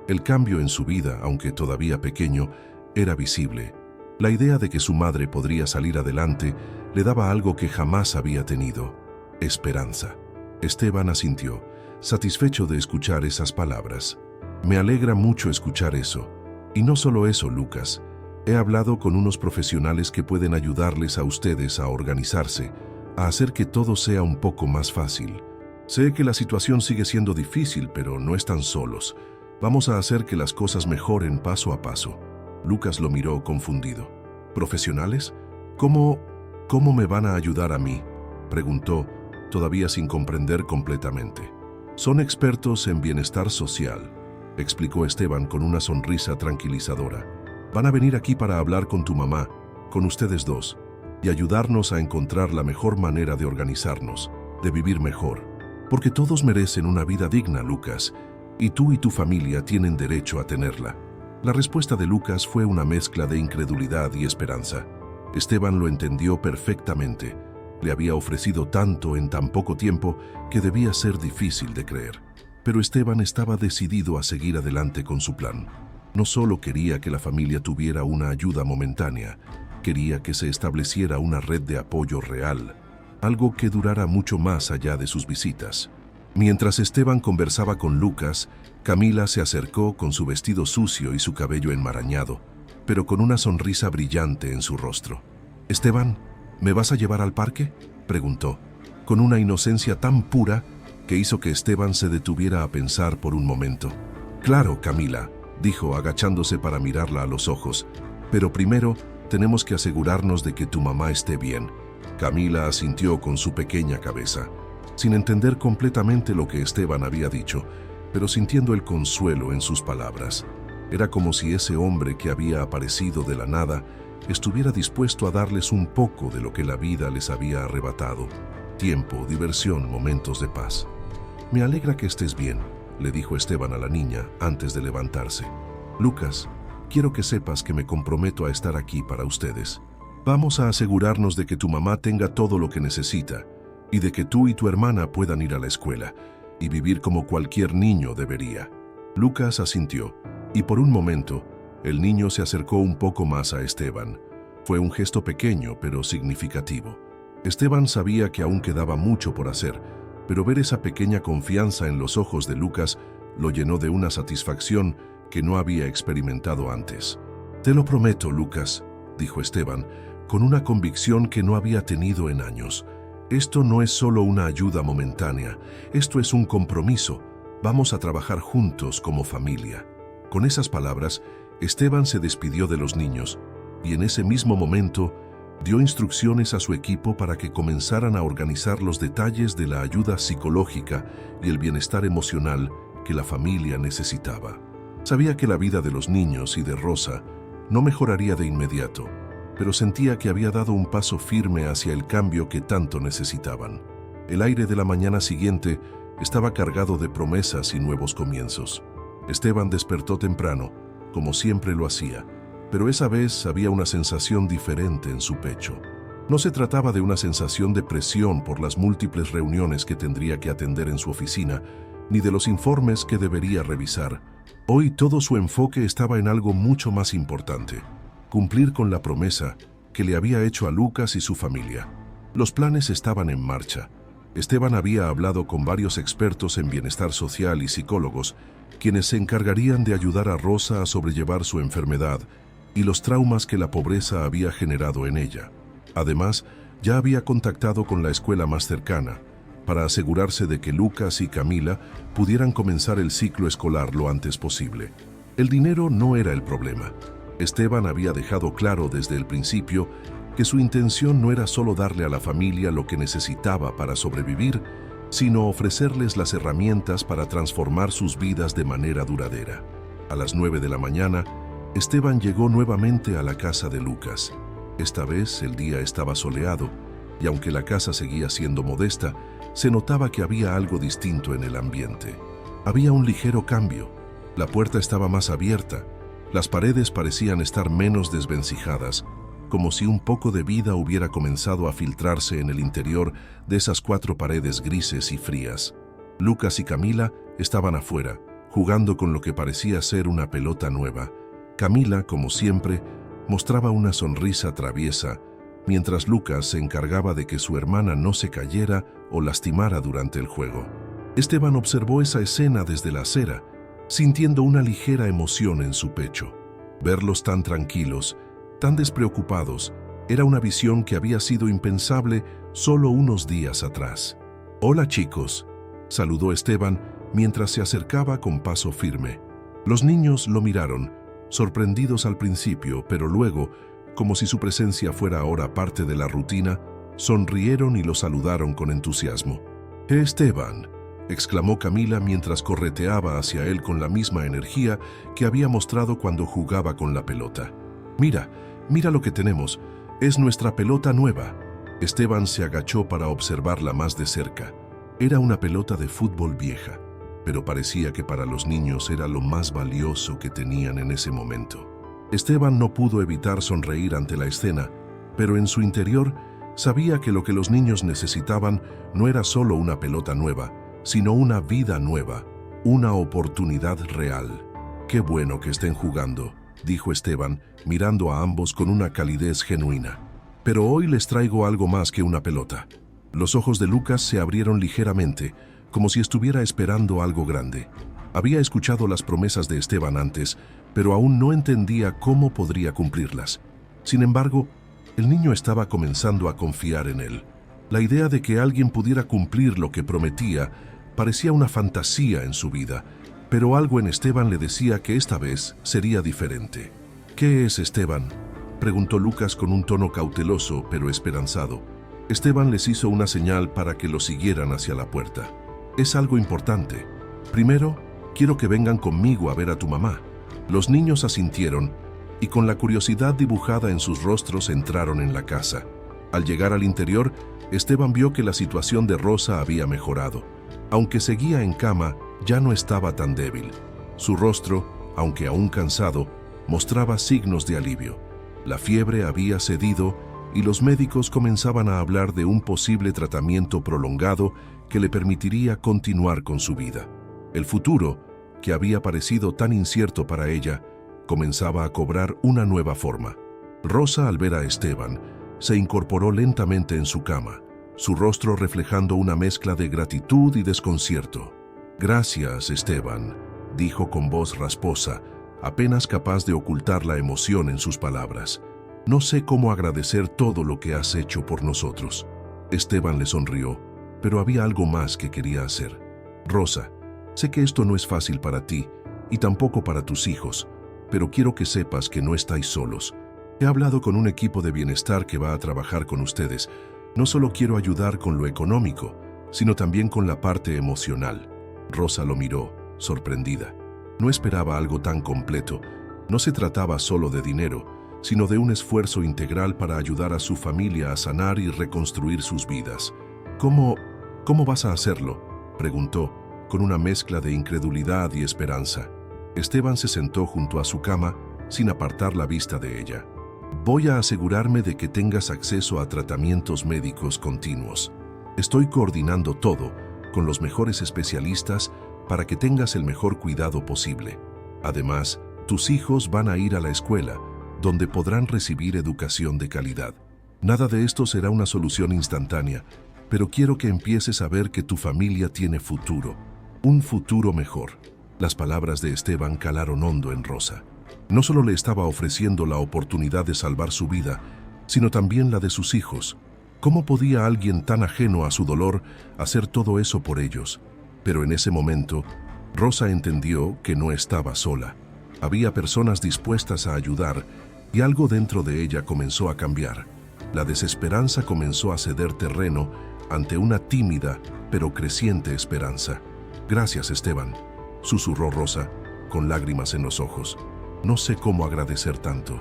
El cambio en su vida, aunque todavía pequeño, era visible. La idea de que su madre podría salir adelante le daba algo que jamás había tenido: esperanza. Esteban asintió, satisfecho de escuchar esas palabras. «Me alegra mucho escuchar eso. Y no solo eso, Lucas. He hablado con unos profesionales que pueden ayudarles a ustedes a organizarse, a hacer que todo sea un poco más fácil. Sé que la situación sigue siendo difícil, pero no están solos. Vamos a hacer que las cosas mejoren paso a paso». Lucas lo miró confundido. «¿Profesionales? ¿Cómo me van a ayudar a mí?», preguntó, todavía sin comprender completamente. «Son expertos en bienestar social», explicó Esteban con una sonrisa tranquilizadora. «Van a venir aquí para hablar con tu mamá, con ustedes dos, y ayudarnos a encontrar la mejor manera de organizarnos, de vivir mejor. Porque todos merecen una vida digna, Lucas, y tú y tu familia tienen derecho a tenerla». La respuesta de Lucas fue una mezcla de incredulidad y esperanza. Esteban lo entendió perfectamente. Le había ofrecido tanto en tan poco tiempo que debía ser difícil de creer. Pero Esteban estaba decidido a seguir adelante con su plan. No solo quería que la familia tuviera una ayuda momentánea, quería que se estableciera una red de apoyo real, algo que durara mucho más allá de sus visitas. Mientras Esteban conversaba con Lucas, Camila se acercó con su vestido sucio y su cabello enmarañado, pero con una sonrisa brillante en su rostro. «Esteban, ¿me vas a llevar al parque?», preguntó, con una inocencia tan pura que hizo que Esteban se detuviera a pensar por un momento. «Claro, Camila», dijo agachándose para mirarla a los ojos, «pero primero tenemos que asegurarnos de que tu mamá esté bien». Camila asintió con su pequeña cabeza, sin entender completamente lo que Esteban había dicho, pero sintiendo el consuelo en sus palabras. Era como si ese hombre que había aparecido de la nada estuviera dispuesto a darles un poco de lo que la vida les había arrebatado: tiempo, diversión, momentos de paz. «Me alegra que estés bien», le dijo Esteban a la niña antes de levantarse. «Lucas, quiero que sepas que me comprometo a estar aquí para ustedes. Vamos a asegurarnos de que tu mamá tenga todo lo que necesita y de que tú y tu hermana puedan ir a la escuela y vivir como cualquier niño debería». Lucas asintió, y por un momento, el niño se acercó un poco más a Esteban. Fue un gesto pequeño, pero significativo. Esteban sabía que aún quedaba mucho por hacer, pero ver esa pequeña confianza en los ojos de Lucas lo llenó de una satisfacción que no había experimentado antes. «Te lo prometo, Lucas», dijo Esteban, con una convicción que no había tenido en años. «Esto no es solo una ayuda momentánea, esto es un compromiso. Vamos a trabajar juntos como familia». Con esas palabras, Esteban se despidió de los niños y en ese mismo momento dio instrucciones a su equipo para que comenzaran a organizar los detalles de la ayuda psicológica y el bienestar emocional que la familia necesitaba. Sabía que la vida de los niños y de Rosa no mejoraría de inmediato, pero sentía que había dado un paso firme hacia el cambio que tanto necesitaban. El aire de la mañana siguiente estaba cargado de promesas y nuevos comienzos. Esteban despertó temprano, como siempre lo hacía, pero esa vez había una sensación diferente en su pecho. No se trataba de una sensación de presión por las múltiples reuniones que tendría que atender en su oficina, ni de los informes que debería revisar. Hoy todo su enfoque estaba en algo mucho más importante: cumplir con la promesa que le había hecho a Lucas y su familia. Los planes estaban en marcha. Esteban había hablado con varios expertos en bienestar social y psicólogos, quienes se encargarían de ayudar a Rosa a sobrellevar su enfermedad y los traumas que la pobreza había generado en ella. Además, ya había contactado con la escuela más cercana, para asegurarse de que Lucas y Camila pudieran comenzar el ciclo escolar lo antes posible. El dinero no era el problema. Esteban había dejado claro desde el principio que su intención no era solo darle a la familia lo que necesitaba para sobrevivir, sino ofrecerles las herramientas para transformar sus vidas de manera duradera. A las 9 de la mañana, Esteban llegó nuevamente a la casa de Lucas. Esta vez el día estaba soleado, y aunque la casa seguía siendo modesta, se notaba que había algo distinto en el ambiente. Había un ligero cambio. La puerta estaba más abierta, las paredes parecían estar menos desvencijadas, como si un poco de vida hubiera comenzado a filtrarse en el interior de esas 4 paredes grises y frías. Lucas y Camila estaban afuera, jugando con lo que parecía ser una pelota nueva. Camila, como siempre, mostraba una sonrisa traviesa, mientras Lucas se encargaba de que su hermana no se cayera o lastimara durante el juego. Esteban observó esa escena desde la acera, sintiendo una ligera emoción en su pecho. Verlos tan tranquilos, tan despreocupados, era una visión que había sido impensable solo unos días atrás. «Hola, chicos», saludó Esteban mientras se acercaba con paso firme. Los niños lo miraron, sorprendidos al principio, pero luego, como si su presencia fuera ahora parte de la rutina, sonrieron y lo saludaron con entusiasmo. «Esteban», exclamó Camila mientras correteaba hacia él con la misma energía que había mostrado cuando jugaba con la pelota. «Mira lo que tenemos. Es nuestra pelota nueva». Esteban se agachó para observarla más de cerca. Era una pelota de fútbol vieja, pero parecía que para los niños era lo más valioso que tenían en ese momento. Esteban no pudo evitar sonreír ante la escena, pero en su interior sabía que lo que los niños necesitaban no era solo una pelota nueva, sino una vida nueva, una oportunidad real. «Qué bueno que estén jugando», dijo Esteban, mirando a ambos con una calidez genuina. «Pero hoy les traigo algo más que una pelota». Los ojos de Lucas se abrieron ligeramente, como si estuviera esperando algo grande. Había escuchado las promesas de Esteban antes, pero aún no entendía cómo podría cumplirlas. Sin embargo, el niño estaba comenzando a confiar en él. La idea de que alguien pudiera cumplir lo que prometía parecía una fantasía en su vida, pero algo en Esteban le decía que esta vez sería diferente. «¿Qué es, Esteban?», preguntó Lucas con un tono cauteloso pero esperanzado. Esteban les hizo una señal para que lo siguieran hacia la puerta. «Es algo importante. Primero, quiero que vengan conmigo a ver a tu mamá». Los niños asintieron y con la curiosidad dibujada en sus rostros entraron en la casa. Al llegar al interior, Esteban vio que la situación de Rosa había mejorado. Aunque seguía en cama, ya no estaba tan débil. Su rostro, aunque aún cansado, mostraba signos de alivio. La fiebre había cedido y los médicos comenzaban a hablar de un posible tratamiento prolongado que le permitiría continuar con su vida. El futuro, que había parecido tan incierto para ella, comenzaba a cobrar una nueva forma. Rosa, al ver a Esteban, se incorporó lentamente en su cama, su rostro reflejando una mezcla de gratitud y desconcierto. «Gracias, Esteban», dijo con voz rasposa, apenas capaz de ocultar la emoción en sus palabras. «No sé cómo agradecer todo lo que has hecho por nosotros». Esteban le sonrió, pero había algo más que quería hacer. «Rosa, sé que esto no es fácil para ti y tampoco para tus hijos, pero quiero que sepas que no estáis solos. He hablado con un equipo de bienestar que va a trabajar con ustedes. No solo quiero ayudar con lo económico, sino también con la parte emocional». Rosa lo miró, sorprendida. No esperaba algo tan completo. No se trataba solo de dinero, sino de un esfuerzo integral para ayudar a su familia a sanar y reconstruir sus vidas. ¿Cómo vas a hacerlo?», preguntó, con una mezcla de incredulidad y esperanza. Esteban se sentó junto a su cama, sin apartar la vista de ella. «Voy a asegurarme de que tengas acceso a tratamientos médicos continuos. Estoy coordinando todo con los mejores especialistas para que tengas el mejor cuidado posible. Además, tus hijos van a ir a la escuela, donde podrán recibir educación de calidad. Nada de esto será una solución instantánea, pero quiero que empieces a ver que tu familia tiene futuro, un futuro mejor». Las palabras de Esteban calaron hondo en Rosa. No solo le estaba ofreciendo la oportunidad de salvar su vida, sino también la de sus hijos. ¿Cómo podía alguien tan ajeno a su dolor hacer todo eso por ellos? Pero en ese momento, Rosa entendió que no estaba sola. Había personas dispuestas a ayudar y algo dentro de ella comenzó a cambiar. La desesperanza comenzó a ceder terreno ante una tímida pero creciente esperanza. «Gracias, Esteban», susurró Rosa, con lágrimas en los ojos. «No sé cómo agradecer tanto».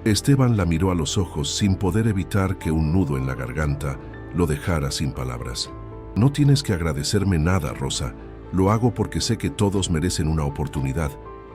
Esteban la miró a los ojos sin poder evitar que un nudo en la garganta lo dejara sin palabras. «No tienes que agradecerme nada, Rosa. Lo hago porque sé que todos merecen una oportunidad,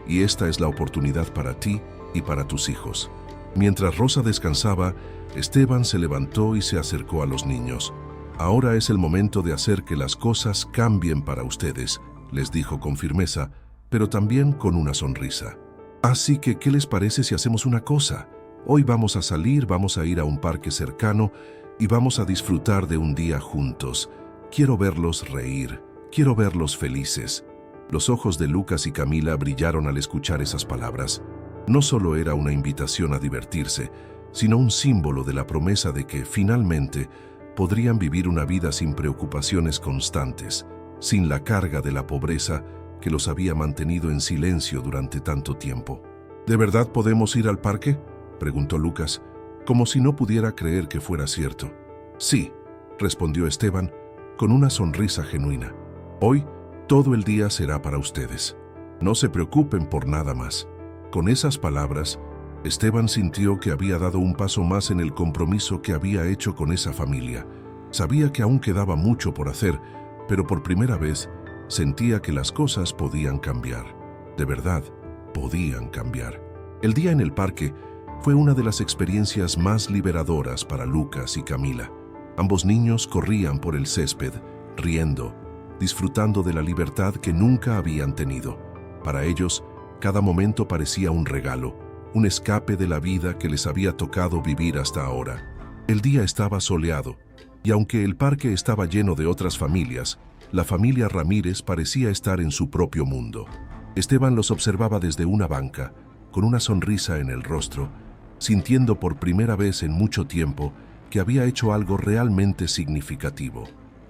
y esta es la oportunidad para ti y para tus hijos». Mientras Rosa descansaba, Esteban se levantó y se acercó a los niños. «Ahora es el momento de hacer que las cosas cambien para ustedes», les dijo con firmeza, pero también con una sonrisa. «Así que, ¿qué les parece si hacemos una cosa? Hoy vamos a salir, vamos a ir a un parque cercano y vamos a disfrutar de un día juntos. Quiero verlos reír, quiero verlos felices». Los ojos de Lucas y Camila brillaron al escuchar esas palabras. No solo era una invitación a divertirse, sino un símbolo de la promesa de que, finalmente, podrían vivir una vida sin preocupaciones constantes, sin la carga de la pobreza que los había mantenido en silencio durante tanto tiempo. «¿De verdad podemos ir al parque?», preguntó Lucas, como si no pudiera creer que fuera cierto. «Sí», respondió Esteban, con una sonrisa genuina. «Hoy, todo el día será para ustedes. No se preocupen por nada más». Con esas palabras, Esteban sintió que había dado un paso más en el compromiso que había hecho con esa familia. Sabía que aún quedaba mucho por hacer, pero por primera vez sentía que las cosas podían cambiar. De verdad, podían cambiar. El día en el parque fue una de las experiencias más liberadoras para Lucas y Camila. Ambos niños corrían por el césped, riendo, disfrutando de la libertad que nunca habían tenido. Para ellos, cada momento parecía un regalo, un escape de la vida que les había tocado vivir hasta ahora. El día estaba soleado, y aunque el parque estaba lleno de otras familias, la familia Ramírez parecía estar en su propio mundo. Esteban los observaba desde una banca, con una sonrisa en el rostro, sintiendo por primera vez en mucho tiempo que había hecho algo realmente significativo.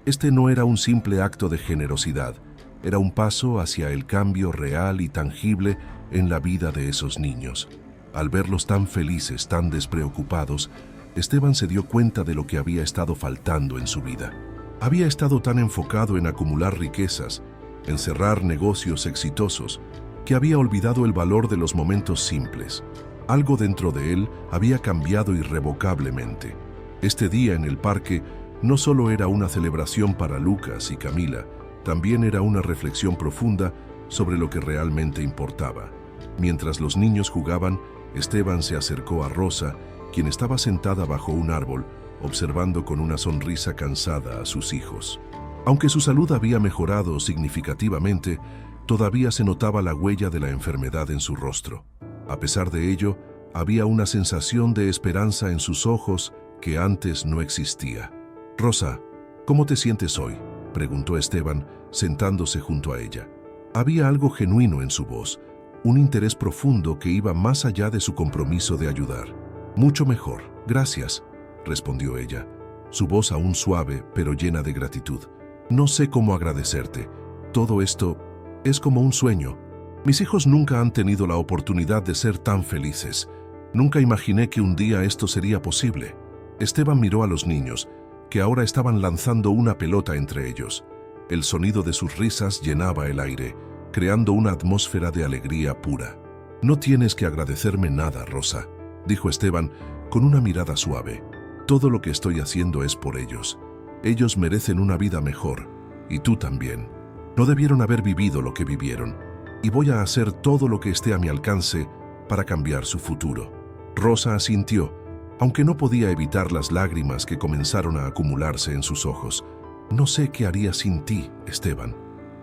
Este no era un simple acto de generosidad, era un paso hacia el cambio real y tangible en la vida de esos niños. Al verlos tan felices, tan despreocupados, Esteban se dio cuenta de lo que había estado faltando en su vida. Había estado tan enfocado en acumular riquezas, en cerrar negocios exitosos, que había olvidado el valor de los momentos simples. Algo dentro de él había cambiado irrevocablemente. Este día en el parque no solo era una celebración para Lucas y Camila, también era una reflexión profunda sobre lo que realmente importaba. Mientras los niños jugaban, Esteban se acercó a Rosa, quien estaba sentada bajo un árbol, observando con una sonrisa cansada a sus hijos. Aunque su salud había mejorado significativamente, todavía se notaba la huella de la enfermedad en su rostro. A pesar de ello, había una sensación de esperanza en sus ojos que antes no existía. «Rosa, ¿cómo te sientes hoy?», preguntó Esteban, sentándose junto a ella. Había algo genuino en su voz, un interés profundo que iba más allá de su compromiso de ayudar. «Mucho mejor, gracias», respondió ella, su voz aún suave pero llena de gratitud. «No sé cómo agradecerte. Todo esto es como un sueño. Mis hijos nunca han tenido la oportunidad de ser tan felices. Nunca imaginé que un día esto sería posible». Esteban miró a los niños, que ahora estaban lanzando una pelota entre ellos. El sonido de sus risas llenaba el aire, creando una atmósfera de alegría pura. «No tienes que agradecerme nada, Rosa», dijo Esteban con una mirada suave. «Todo lo que estoy haciendo es por ellos. Ellos merecen una vida mejor, y tú también. No debieron haber vivido lo que vivieron, y voy a hacer todo lo que esté a mi alcance para cambiar su futuro». Rosa asintió, aunque no podía evitar las lágrimas que comenzaron a acumularse en sus ojos. «No sé qué haría sin ti, Esteban»,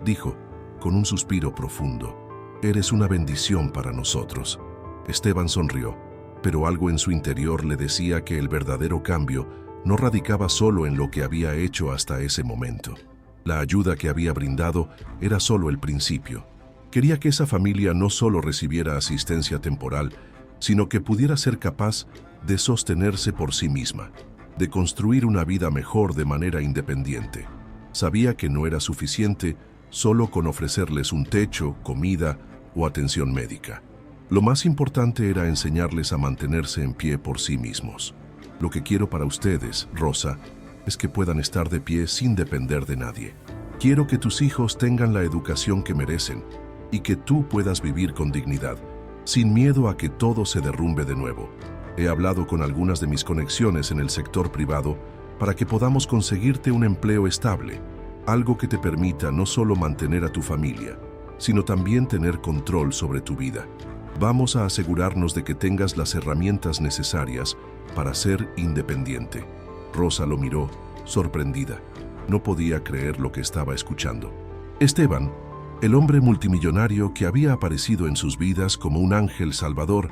dijo, con un suspiro profundo. «Eres una bendición para nosotros». Esteban sonrió, pero algo en su interior le decía que el verdadero cambio no radicaba solo en lo que había hecho hasta ese momento. La ayuda que había brindado era solo el principio. Quería que esa familia no solo recibiera asistencia temporal, sino que pudiera ser capaz de sostenerse por sí misma, de construir una vida mejor de manera independiente. Sabía que no era suficiente solo con ofrecerles un techo, comida o atención médica. Lo más importante era enseñarles a mantenerse en pie por sí mismos. Lo que quiero para ustedes, Rosa, es que puedan estar de pie sin depender de nadie. Quiero que tus hijos tengan la educación que merecen y que tú puedas vivir con dignidad, sin miedo a que todo se derrumbe de nuevo. He hablado con algunas de mis conexiones en el sector privado para que podamos conseguirte un empleo estable, algo que te permita no solo mantener a tu familia, sino también tener control sobre tu vida. Vamos a asegurarnos de que tengas las herramientas necesarias para ser independiente. Rosa lo miró, sorprendida. No podía creer lo que estaba escuchando. Esteban, el hombre multimillonario que había aparecido en sus vidas como un ángel salvador,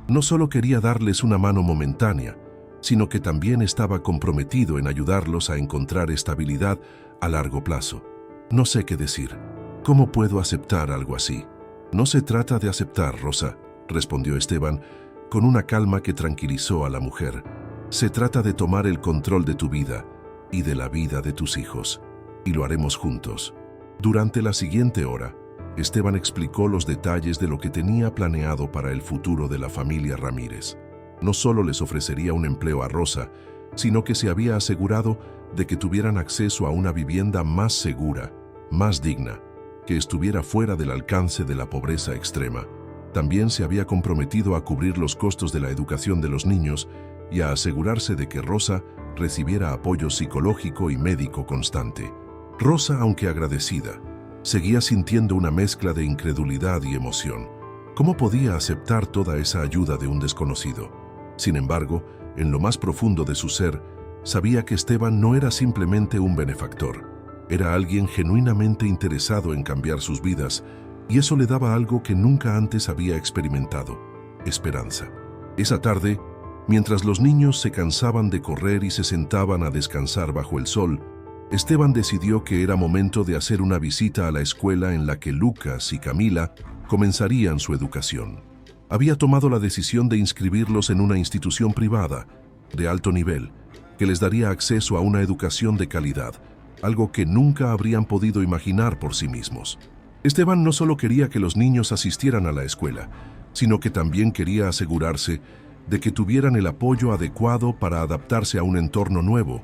no solo quería darles una mano momentánea, sino que también estaba comprometido en ayudarlos a encontrar estabilidad a largo plazo. No sé qué decir. ¿Cómo puedo aceptar algo así? No se trata de aceptar, Rosa, respondió Esteban, con una calma que tranquilizó a la mujer. Se trata de tomar el control de tu vida y de la vida de tus hijos, y lo haremos juntos. Durante la siguiente hora, Esteban explicó los detalles de lo que tenía planeado para el futuro de la familia Ramírez. No solo les ofrecería un empleo a Rosa, sino que se había asegurado de que tuvieran acceso a una vivienda más segura, más digna, que estuviera fuera del alcance de la pobreza extrema. También se había comprometido a cubrir los costos de la educación de los niños y a asegurarse de que Rosa recibiera apoyo psicológico y médico constante. Rosa, aunque agradecida, seguía sintiendo una mezcla de incredulidad y emoción. ¿Cómo podía aceptar toda esa ayuda de un desconocido? Sin embargo, en lo más profundo de su ser, sabía que Esteban no era simplemente un benefactor. Era alguien genuinamente interesado en cambiar sus vidas, y eso le daba algo que nunca antes había experimentado: esperanza. Esa tarde, mientras los niños se cansaban de correr y se sentaban a descansar bajo el sol, Esteban decidió que era momento de hacer una visita a la escuela en la que Lucas y Camila comenzarían su educación. Había tomado la decisión de inscribirlos en una institución privada, de alto nivel, que les daría acceso a una educación de calidad, algo que nunca habrían podido imaginar por sí mismos. Esteban no solo quería que los niños asistieran a la escuela, sino que también quería asegurarse de que tuvieran el apoyo adecuado para adaptarse a un entorno nuevo,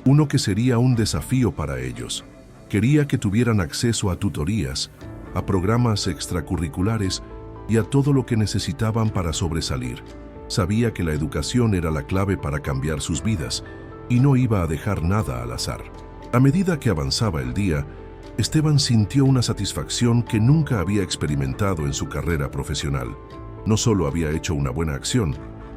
uno que sería un desafío para ellos. Quería que tuvieran acceso a tutorías, a programas extracurriculares y a todo lo que necesitaban para sobresalir. Sabía que la educación era la clave para cambiar sus vidas y no iba a dejar nada al azar. A medida que avanzaba el día, Esteban sintió una satisfacción que nunca había experimentado en su carrera profesional. No solo había hecho una buena acción,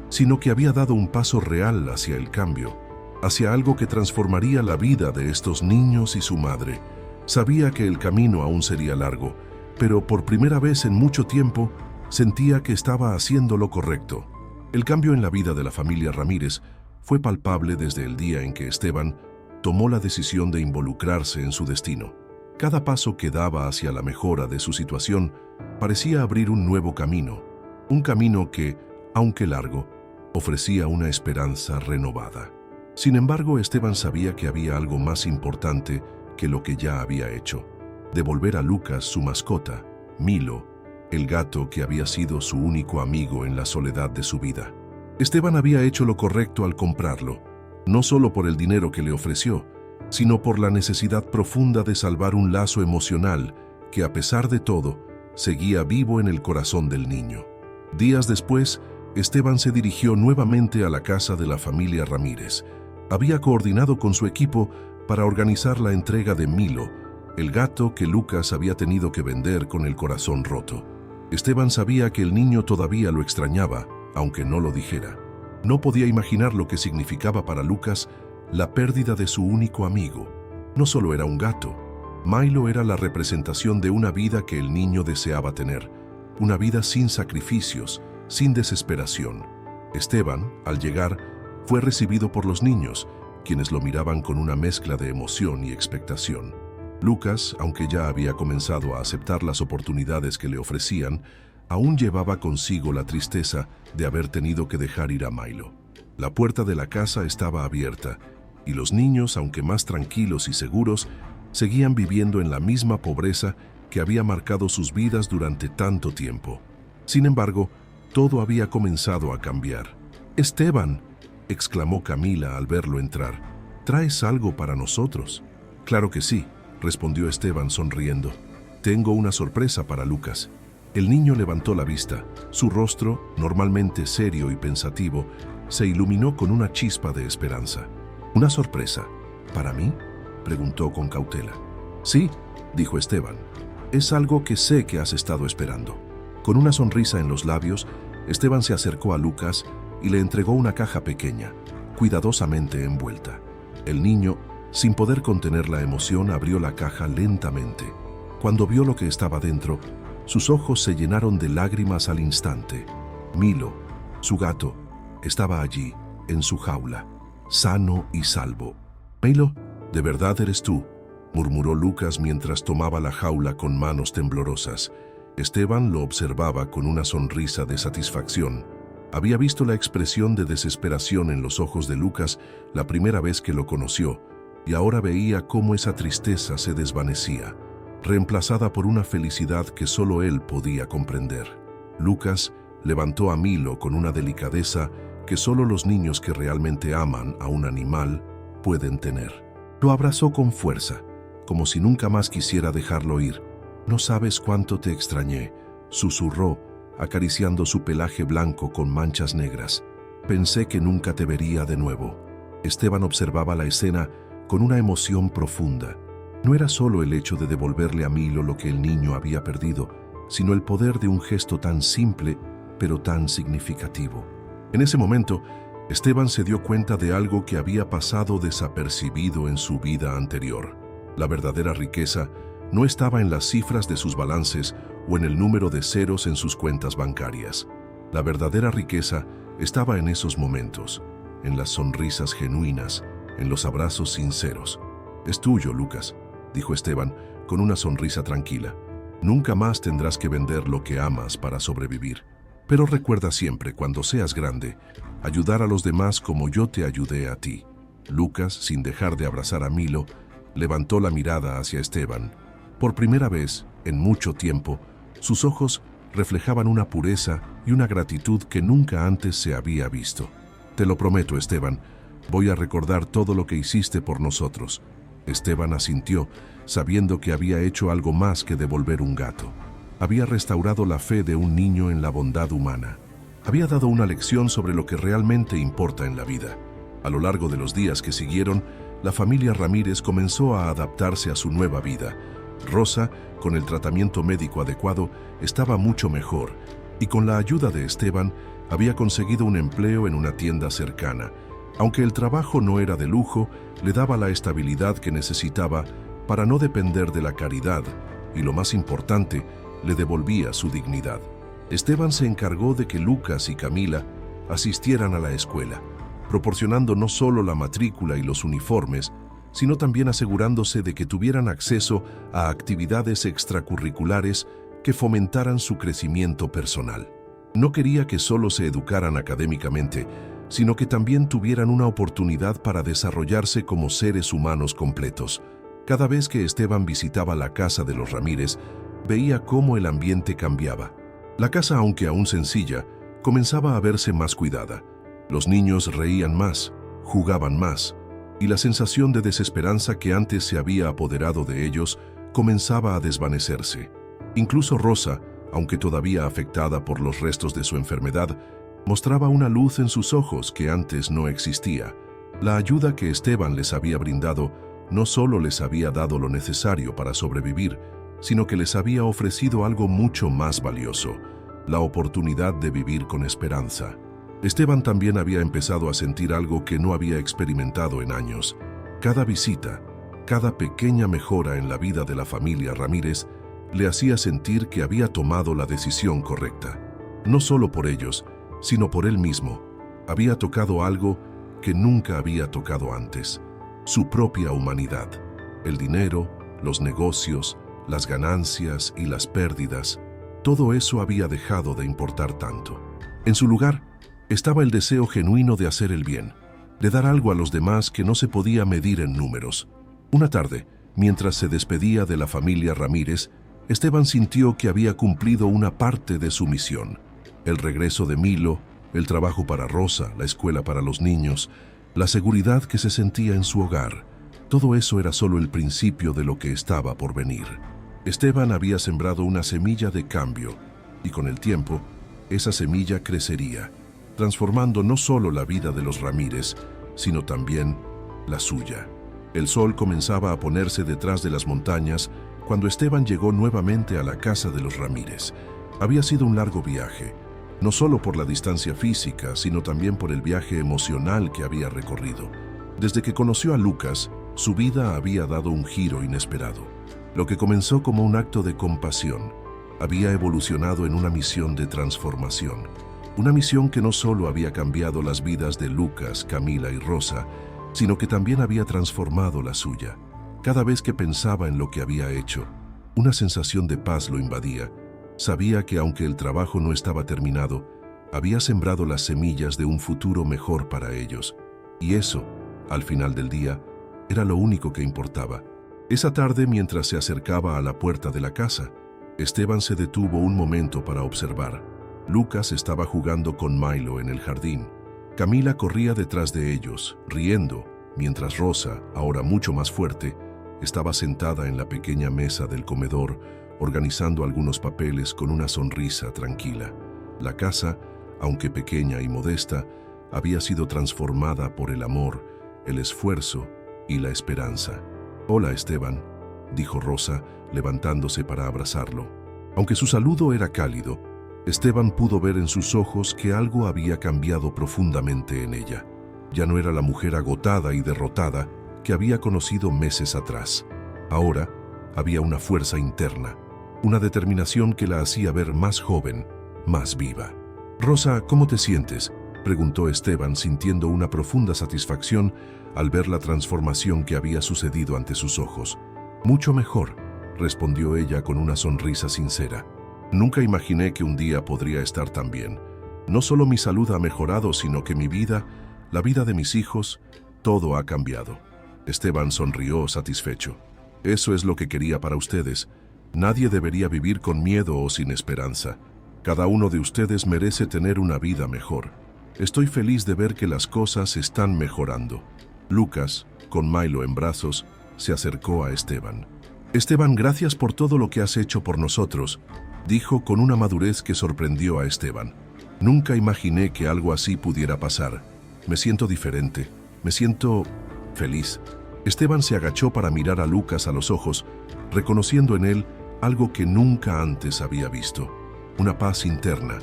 sino que había dado un paso real hacia el cambio, hacia algo que transformaría la vida de estos niños y su madre. Sabía que el camino aún sería largo, pero por primera vez en mucho tiempo sentía que estaba haciendo lo correcto. El cambio en la vida de la familia Ramírez fue palpable desde el día en que Esteban tomó la decisión de involucrarse en su destino. Cada paso que daba hacia la mejora de su situación parecía abrir un nuevo camino, un camino que, aunque largo, ofrecía una esperanza renovada. Sin embargo, Esteban sabía que había algo más importante que lo que ya había hecho: devolver a Lucas su mascota, Milo, el gato que había sido su único amigo en la soledad de su vida. Esteban había hecho lo correcto al comprarlo, no solo por el dinero que le ofreció, sino por la necesidad profunda de salvar un lazo emocional que, a pesar de todo, seguía vivo en el corazón del niño. Días después, Esteban se dirigió nuevamente a la casa de la familia Ramírez. Había coordinado con su equipo para organizar la entrega de Milo, el gato que Lucas había tenido que vender con el corazón roto. Esteban sabía que el niño todavía lo extrañaba, aunque no lo dijera. No podía imaginar lo que significaba para Lucas la pérdida de su único amigo. No solo era un gato, Milo era la representación de una vida que el niño deseaba tener, una vida sin sacrificios, sin desesperación. Esteban, al llegar, fue recibido por los niños, quienes lo miraban con una mezcla de emoción y expectación. Lucas, aunque ya había comenzado a aceptar las oportunidades que le ofrecían, aún llevaba consigo la tristeza de haber tenido que dejar ir a Milo. La puerta de la casa estaba abierta, y los niños, aunque más tranquilos y seguros, seguían viviendo en la misma pobreza que había marcado sus vidas durante tanto tiempo. Sin embargo, Todo había comenzado a cambiar. «Esteban», exclamó Camila al verlo entrar, «¿traes algo para nosotros?» «Claro que sí», respondió Esteban sonriendo. «Tengo una sorpresa para Lucas». El niño levantó la vista. Su rostro, normalmente serio y pensativo, se iluminó con una chispa de esperanza. «¿Una sorpresa? ¿Para mí?», preguntó con cautela. «Sí», dijo Esteban. «Es algo que sé que has estado esperando». Con una sonrisa en los labios, Esteban se acercó a Lucas y le entregó una caja pequeña, cuidadosamente envuelta. El niño, sin poder contener la emoción, abrió la caja lentamente. Cuando vio lo que estaba dentro, sus ojos se llenaron de lágrimas al instante. Milo, su gato, estaba allí, en su jaula, sano y salvo. «Milo, ¿de verdad eres tú?», murmuró Lucas mientras tomaba la jaula con manos temblorosas. Esteban lo observaba con una sonrisa de satisfacción. Había visto la expresión de desesperación en los ojos de Lucas la primera vez que lo conoció, y ahora veía cómo esa tristeza se desvanecía, reemplazada por una felicidad que solo él podía comprender. Lucas levantó a Milo con una delicadeza que solo los niños que realmente aman a un animal pueden tener. Lo abrazó con fuerza, como si nunca más quisiera dejarlo ir. «No sabes cuánto te extrañé», susurró, acariciando su pelaje blanco con manchas negras. «Pensé que nunca te vería de nuevo». Esteban observaba la escena con una emoción profunda. No era solo el hecho de devolverle a Milo lo que el niño había perdido, sino el poder de un gesto tan simple, pero tan significativo. En ese momento, Esteban se dio cuenta de algo que había pasado desapercibido en su vida anterior. La verdadera riqueza no estaba en las cifras de sus balances o en el número de ceros en sus cuentas bancarias. La verdadera riqueza estaba en esos momentos, en las sonrisas genuinas, en los abrazos sinceros. «Es tuyo, Lucas», dijo Esteban con una sonrisa tranquila. «Nunca más tendrás que vender lo que amas para sobrevivir. Pero recuerda siempre, cuando seas grande, ayudar a los demás como yo te ayudé a ti». Lucas, sin dejar de abrazar a Milo, levantó la mirada hacia Esteban. Por primera vez, en mucho tiempo, sus ojos reflejaban una pureza y una gratitud que nunca antes se había visto. «Te lo prometo, Esteban, voy a recordar todo lo que hiciste por nosotros». Esteban asintió, sabiendo que había hecho algo más que devolver un gato. Había restaurado la fe de un niño en la bondad humana. Había dado una lección sobre lo que realmente importa en la vida. A lo largo de los días que siguieron, la familia Ramírez comenzó a adaptarse a su nueva vida. Rosa, con el tratamiento médico adecuado, estaba mucho mejor, y con la ayuda de Esteban, había conseguido un empleo en una tienda cercana. Aunque el trabajo no era de lujo, le daba la estabilidad que necesitaba para no depender de la caridad, y lo más importante, le devolvía su dignidad. Esteban se encargó de que Lucas y Camila asistieran a la escuela, proporcionando no solo la matrícula y los uniformes, sino también asegurándose de que tuvieran acceso a actividades extracurriculares que fomentaran su crecimiento personal. No quería que solo se educaran académicamente, sino que también tuvieran una oportunidad para desarrollarse como seres humanos completos. Cada vez que Esteban visitaba la casa de los Ramírez, veía cómo el ambiente cambiaba. La casa, aunque aún sencilla, comenzaba a verse más cuidada. Los niños reían más, jugaban más, y la sensación de desesperanza que antes se había apoderado de ellos comenzaba a desvanecerse. Incluso Rosa, aunque todavía afectada por los restos de su enfermedad, mostraba una luz en sus ojos que antes no existía. La ayuda que Esteban les había brindado no solo les había dado lo necesario para sobrevivir, sino que les había ofrecido algo mucho más valioso, la oportunidad de vivir con esperanza. Esteban también había empezado a sentir algo que no había experimentado en años. Cada visita, cada pequeña mejora en la vida de la familia Ramírez le hacía sentir que había tomado la decisión correcta. No solo por ellos, sino por él mismo. Había tocado algo que nunca había tocado antes: su propia humanidad. El dinero, los negocios, las ganancias y las pérdidas, todo eso había dejado de importar tanto. En su lugar, estaba el deseo genuino de hacer el bien, de dar algo a los demás que no se podía medir en números. Una tarde, mientras se despedía de la familia Ramírez, Esteban sintió que había cumplido una parte de su misión. El regreso de Milo, el trabajo para Rosa, la escuela para los niños, la seguridad que se sentía en su hogar. Todo eso era solo el principio de lo que estaba por venir. Esteban había sembrado una semilla de cambio, y con el tiempo, esa semilla crecería, transformando no solo la vida de los Ramírez, sino también la suya. El sol comenzaba a ponerse detrás de las montañas cuando Esteban llegó nuevamente a la casa de los Ramírez. Había sido un largo viaje, no solo por la distancia física, sino también por el viaje emocional que había recorrido. Desde que conoció a Lucas, su vida había dado un giro inesperado. Lo que comenzó como un acto de compasión, había evolucionado en una misión de transformación. Una misión que no solo había cambiado las vidas de Lucas, Camila y Rosa, sino que también había transformado la suya. Cada vez que pensaba en lo que había hecho, una sensación de paz lo invadía. Sabía que aunque el trabajo no estaba terminado, había sembrado las semillas de un futuro mejor para ellos. Y eso, al final del día, era lo único que importaba. Esa tarde, mientras se acercaba a la puerta de la casa, Esteban se detuvo un momento para observar. Lucas estaba jugando con Milo en el jardín. Camila corría detrás de ellos, riendo, mientras Rosa, ahora mucho más fuerte, estaba sentada en la pequeña mesa del comedor, organizando algunos papeles con una sonrisa tranquila. La casa, aunque pequeña y modesta, había sido transformada por el amor, el esfuerzo y la esperanza. «Hola, Esteban», dijo Rosa, levantándose para abrazarlo. Aunque su saludo era cálido, Esteban pudo ver en sus ojos que algo había cambiado profundamente en ella. Ya no era la mujer agotada y derrotada que había conocido meses atrás. Ahora había una fuerza interna, una determinación que la hacía ver más joven, más viva. «Rosa, ¿cómo te sientes?», preguntó Esteban, sintiendo una profunda satisfacción al ver la transformación que había sucedido ante sus ojos. «Mucho mejor», respondió ella con una sonrisa sincera. «Nunca imaginé que un día podría estar tan bien. No solo mi salud ha mejorado, sino que mi vida, la vida de mis hijos, todo ha cambiado». Esteban sonrió satisfecho. «Eso es lo que quería para ustedes. Nadie debería vivir con miedo o sin esperanza. Cada uno de ustedes merece tener una vida mejor. Estoy feliz de ver que las cosas están mejorando». Lucas, con Milo en brazos, se acercó a Esteban. «Esteban, gracias por todo lo que has hecho por nosotros», dijo con una madurez que sorprendió a Esteban. «Nunca imaginé que algo así pudiera pasar. Me siento diferente. Me siento feliz». Esteban se agachó para mirar a Lucas a los ojos, reconociendo en él algo que nunca antes había visto. Una paz interna,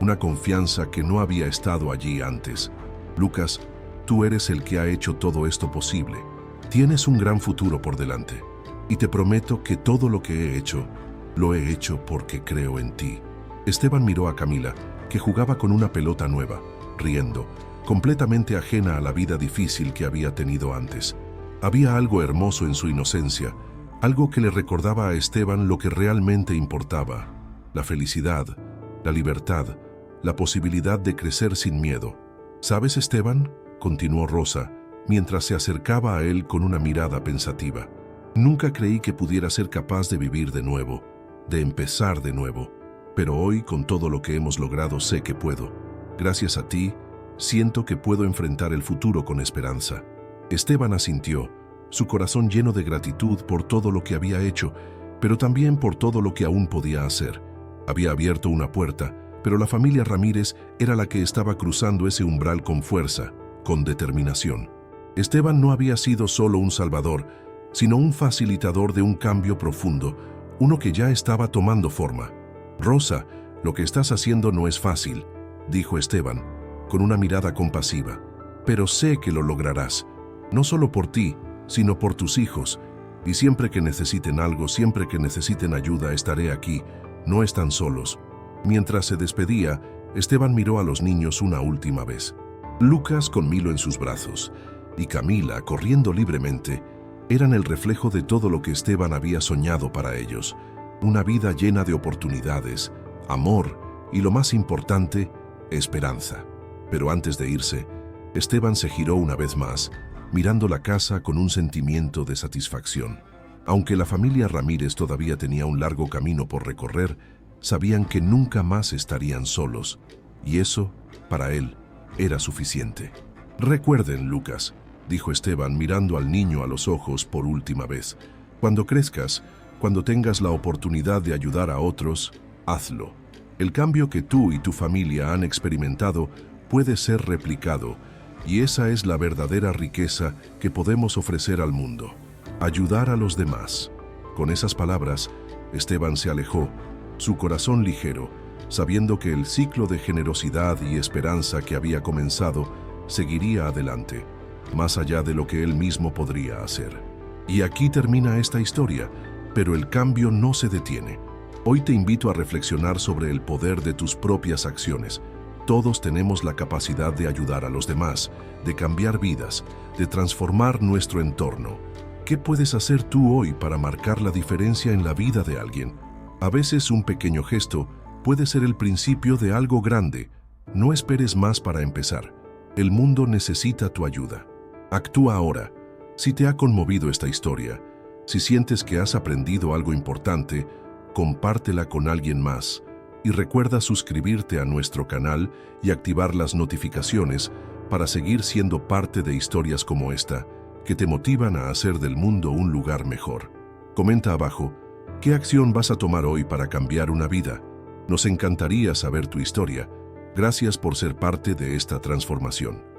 una confianza que no había estado allí antes. «Lucas, tú eres el que ha hecho todo esto posible. Tienes un gran futuro por delante. Y te prometo que todo lo que he hecho, lo he hecho porque creo en ti». Esteban miró a Camila, que jugaba con una pelota nueva, riendo, completamente ajena a la vida difícil que había tenido antes. Había algo hermoso en su inocencia, algo que le recordaba a Esteban lo que realmente importaba: la felicidad, la libertad, la posibilidad de crecer sin miedo. «¿Sabes, Esteban?», continuó Rosa, mientras se acercaba a él con una mirada pensativa. «Nunca creí que pudiera ser capaz de vivir de nuevo, de empezar de nuevo. Pero hoy, con todo lo que hemos logrado, sé que puedo. Gracias a ti, siento que puedo enfrentar el futuro con esperanza». Esteban asintió, su corazón lleno de gratitud por todo lo que había hecho, pero también por todo lo que aún podía hacer. Había abierto una puerta, pero la familia Ramírez era la que estaba cruzando ese umbral con fuerza, con determinación. Esteban no había sido solo un salvador, sino un facilitador de un cambio profundo, uno que ya estaba tomando forma. «Rosa, lo que estás haciendo no es fácil», dijo Esteban, con una mirada compasiva. «Pero sé que lo lograrás, no solo por ti, sino por tus hijos. Y siempre que necesiten algo, siempre que necesiten ayuda, estaré aquí. No están solos». Mientras se despedía, Esteban miró a los niños una última vez. Lucas con Milo en sus brazos y Camila corriendo libremente eran el reflejo de todo lo que Esteban había soñado para ellos. Una vida llena de oportunidades, amor y, lo más importante, esperanza. Pero antes de irse, Esteban se giró una vez más, mirando la casa con un sentimiento de satisfacción. Aunque la familia Ramírez todavía tenía un largo camino por recorrer, sabían que nunca más estarían solos, y eso, para él, era suficiente. Recuerden, Lucas, dijo Esteban mirando al niño a los ojos por última vez, cuando crezcas, cuando tengas la oportunidad de ayudar a otros, hazlo. El cambio que tú y tu familia han experimentado puede ser replicado, y esa es la verdadera riqueza que podemos ofrecer al mundo: ayudar a los demás. Con esas palabras, Esteban se alejó, su corazón ligero, sabiendo que el ciclo de generosidad y esperanza que había comenzado seguiría adelante, más allá de lo que él mismo podría hacer. Y aquí termina esta historia, pero el cambio no se detiene. Hoy te invito a reflexionar sobre el poder de tus propias acciones. Todos tenemos la capacidad de ayudar a los demás, de cambiar vidas, de transformar nuestro entorno. ¿Qué puedes hacer tú hoy para marcar la diferencia en la vida de alguien? A veces un pequeño gesto puede ser el principio de algo grande. No esperes más para empezar. El mundo necesita tu ayuda. Actúa ahora. Si te ha conmovido esta historia, si sientes que has aprendido algo importante, compártela con alguien más. Y recuerda suscribirte a nuestro canal y activar las notificaciones para seguir siendo parte de historias como esta, que te motivan a hacer del mundo un lugar mejor. Comenta abajo, ¿qué acción vas a tomar hoy para cambiar una vida? Nos encantaría saber tu historia. Gracias por ser parte de esta transformación.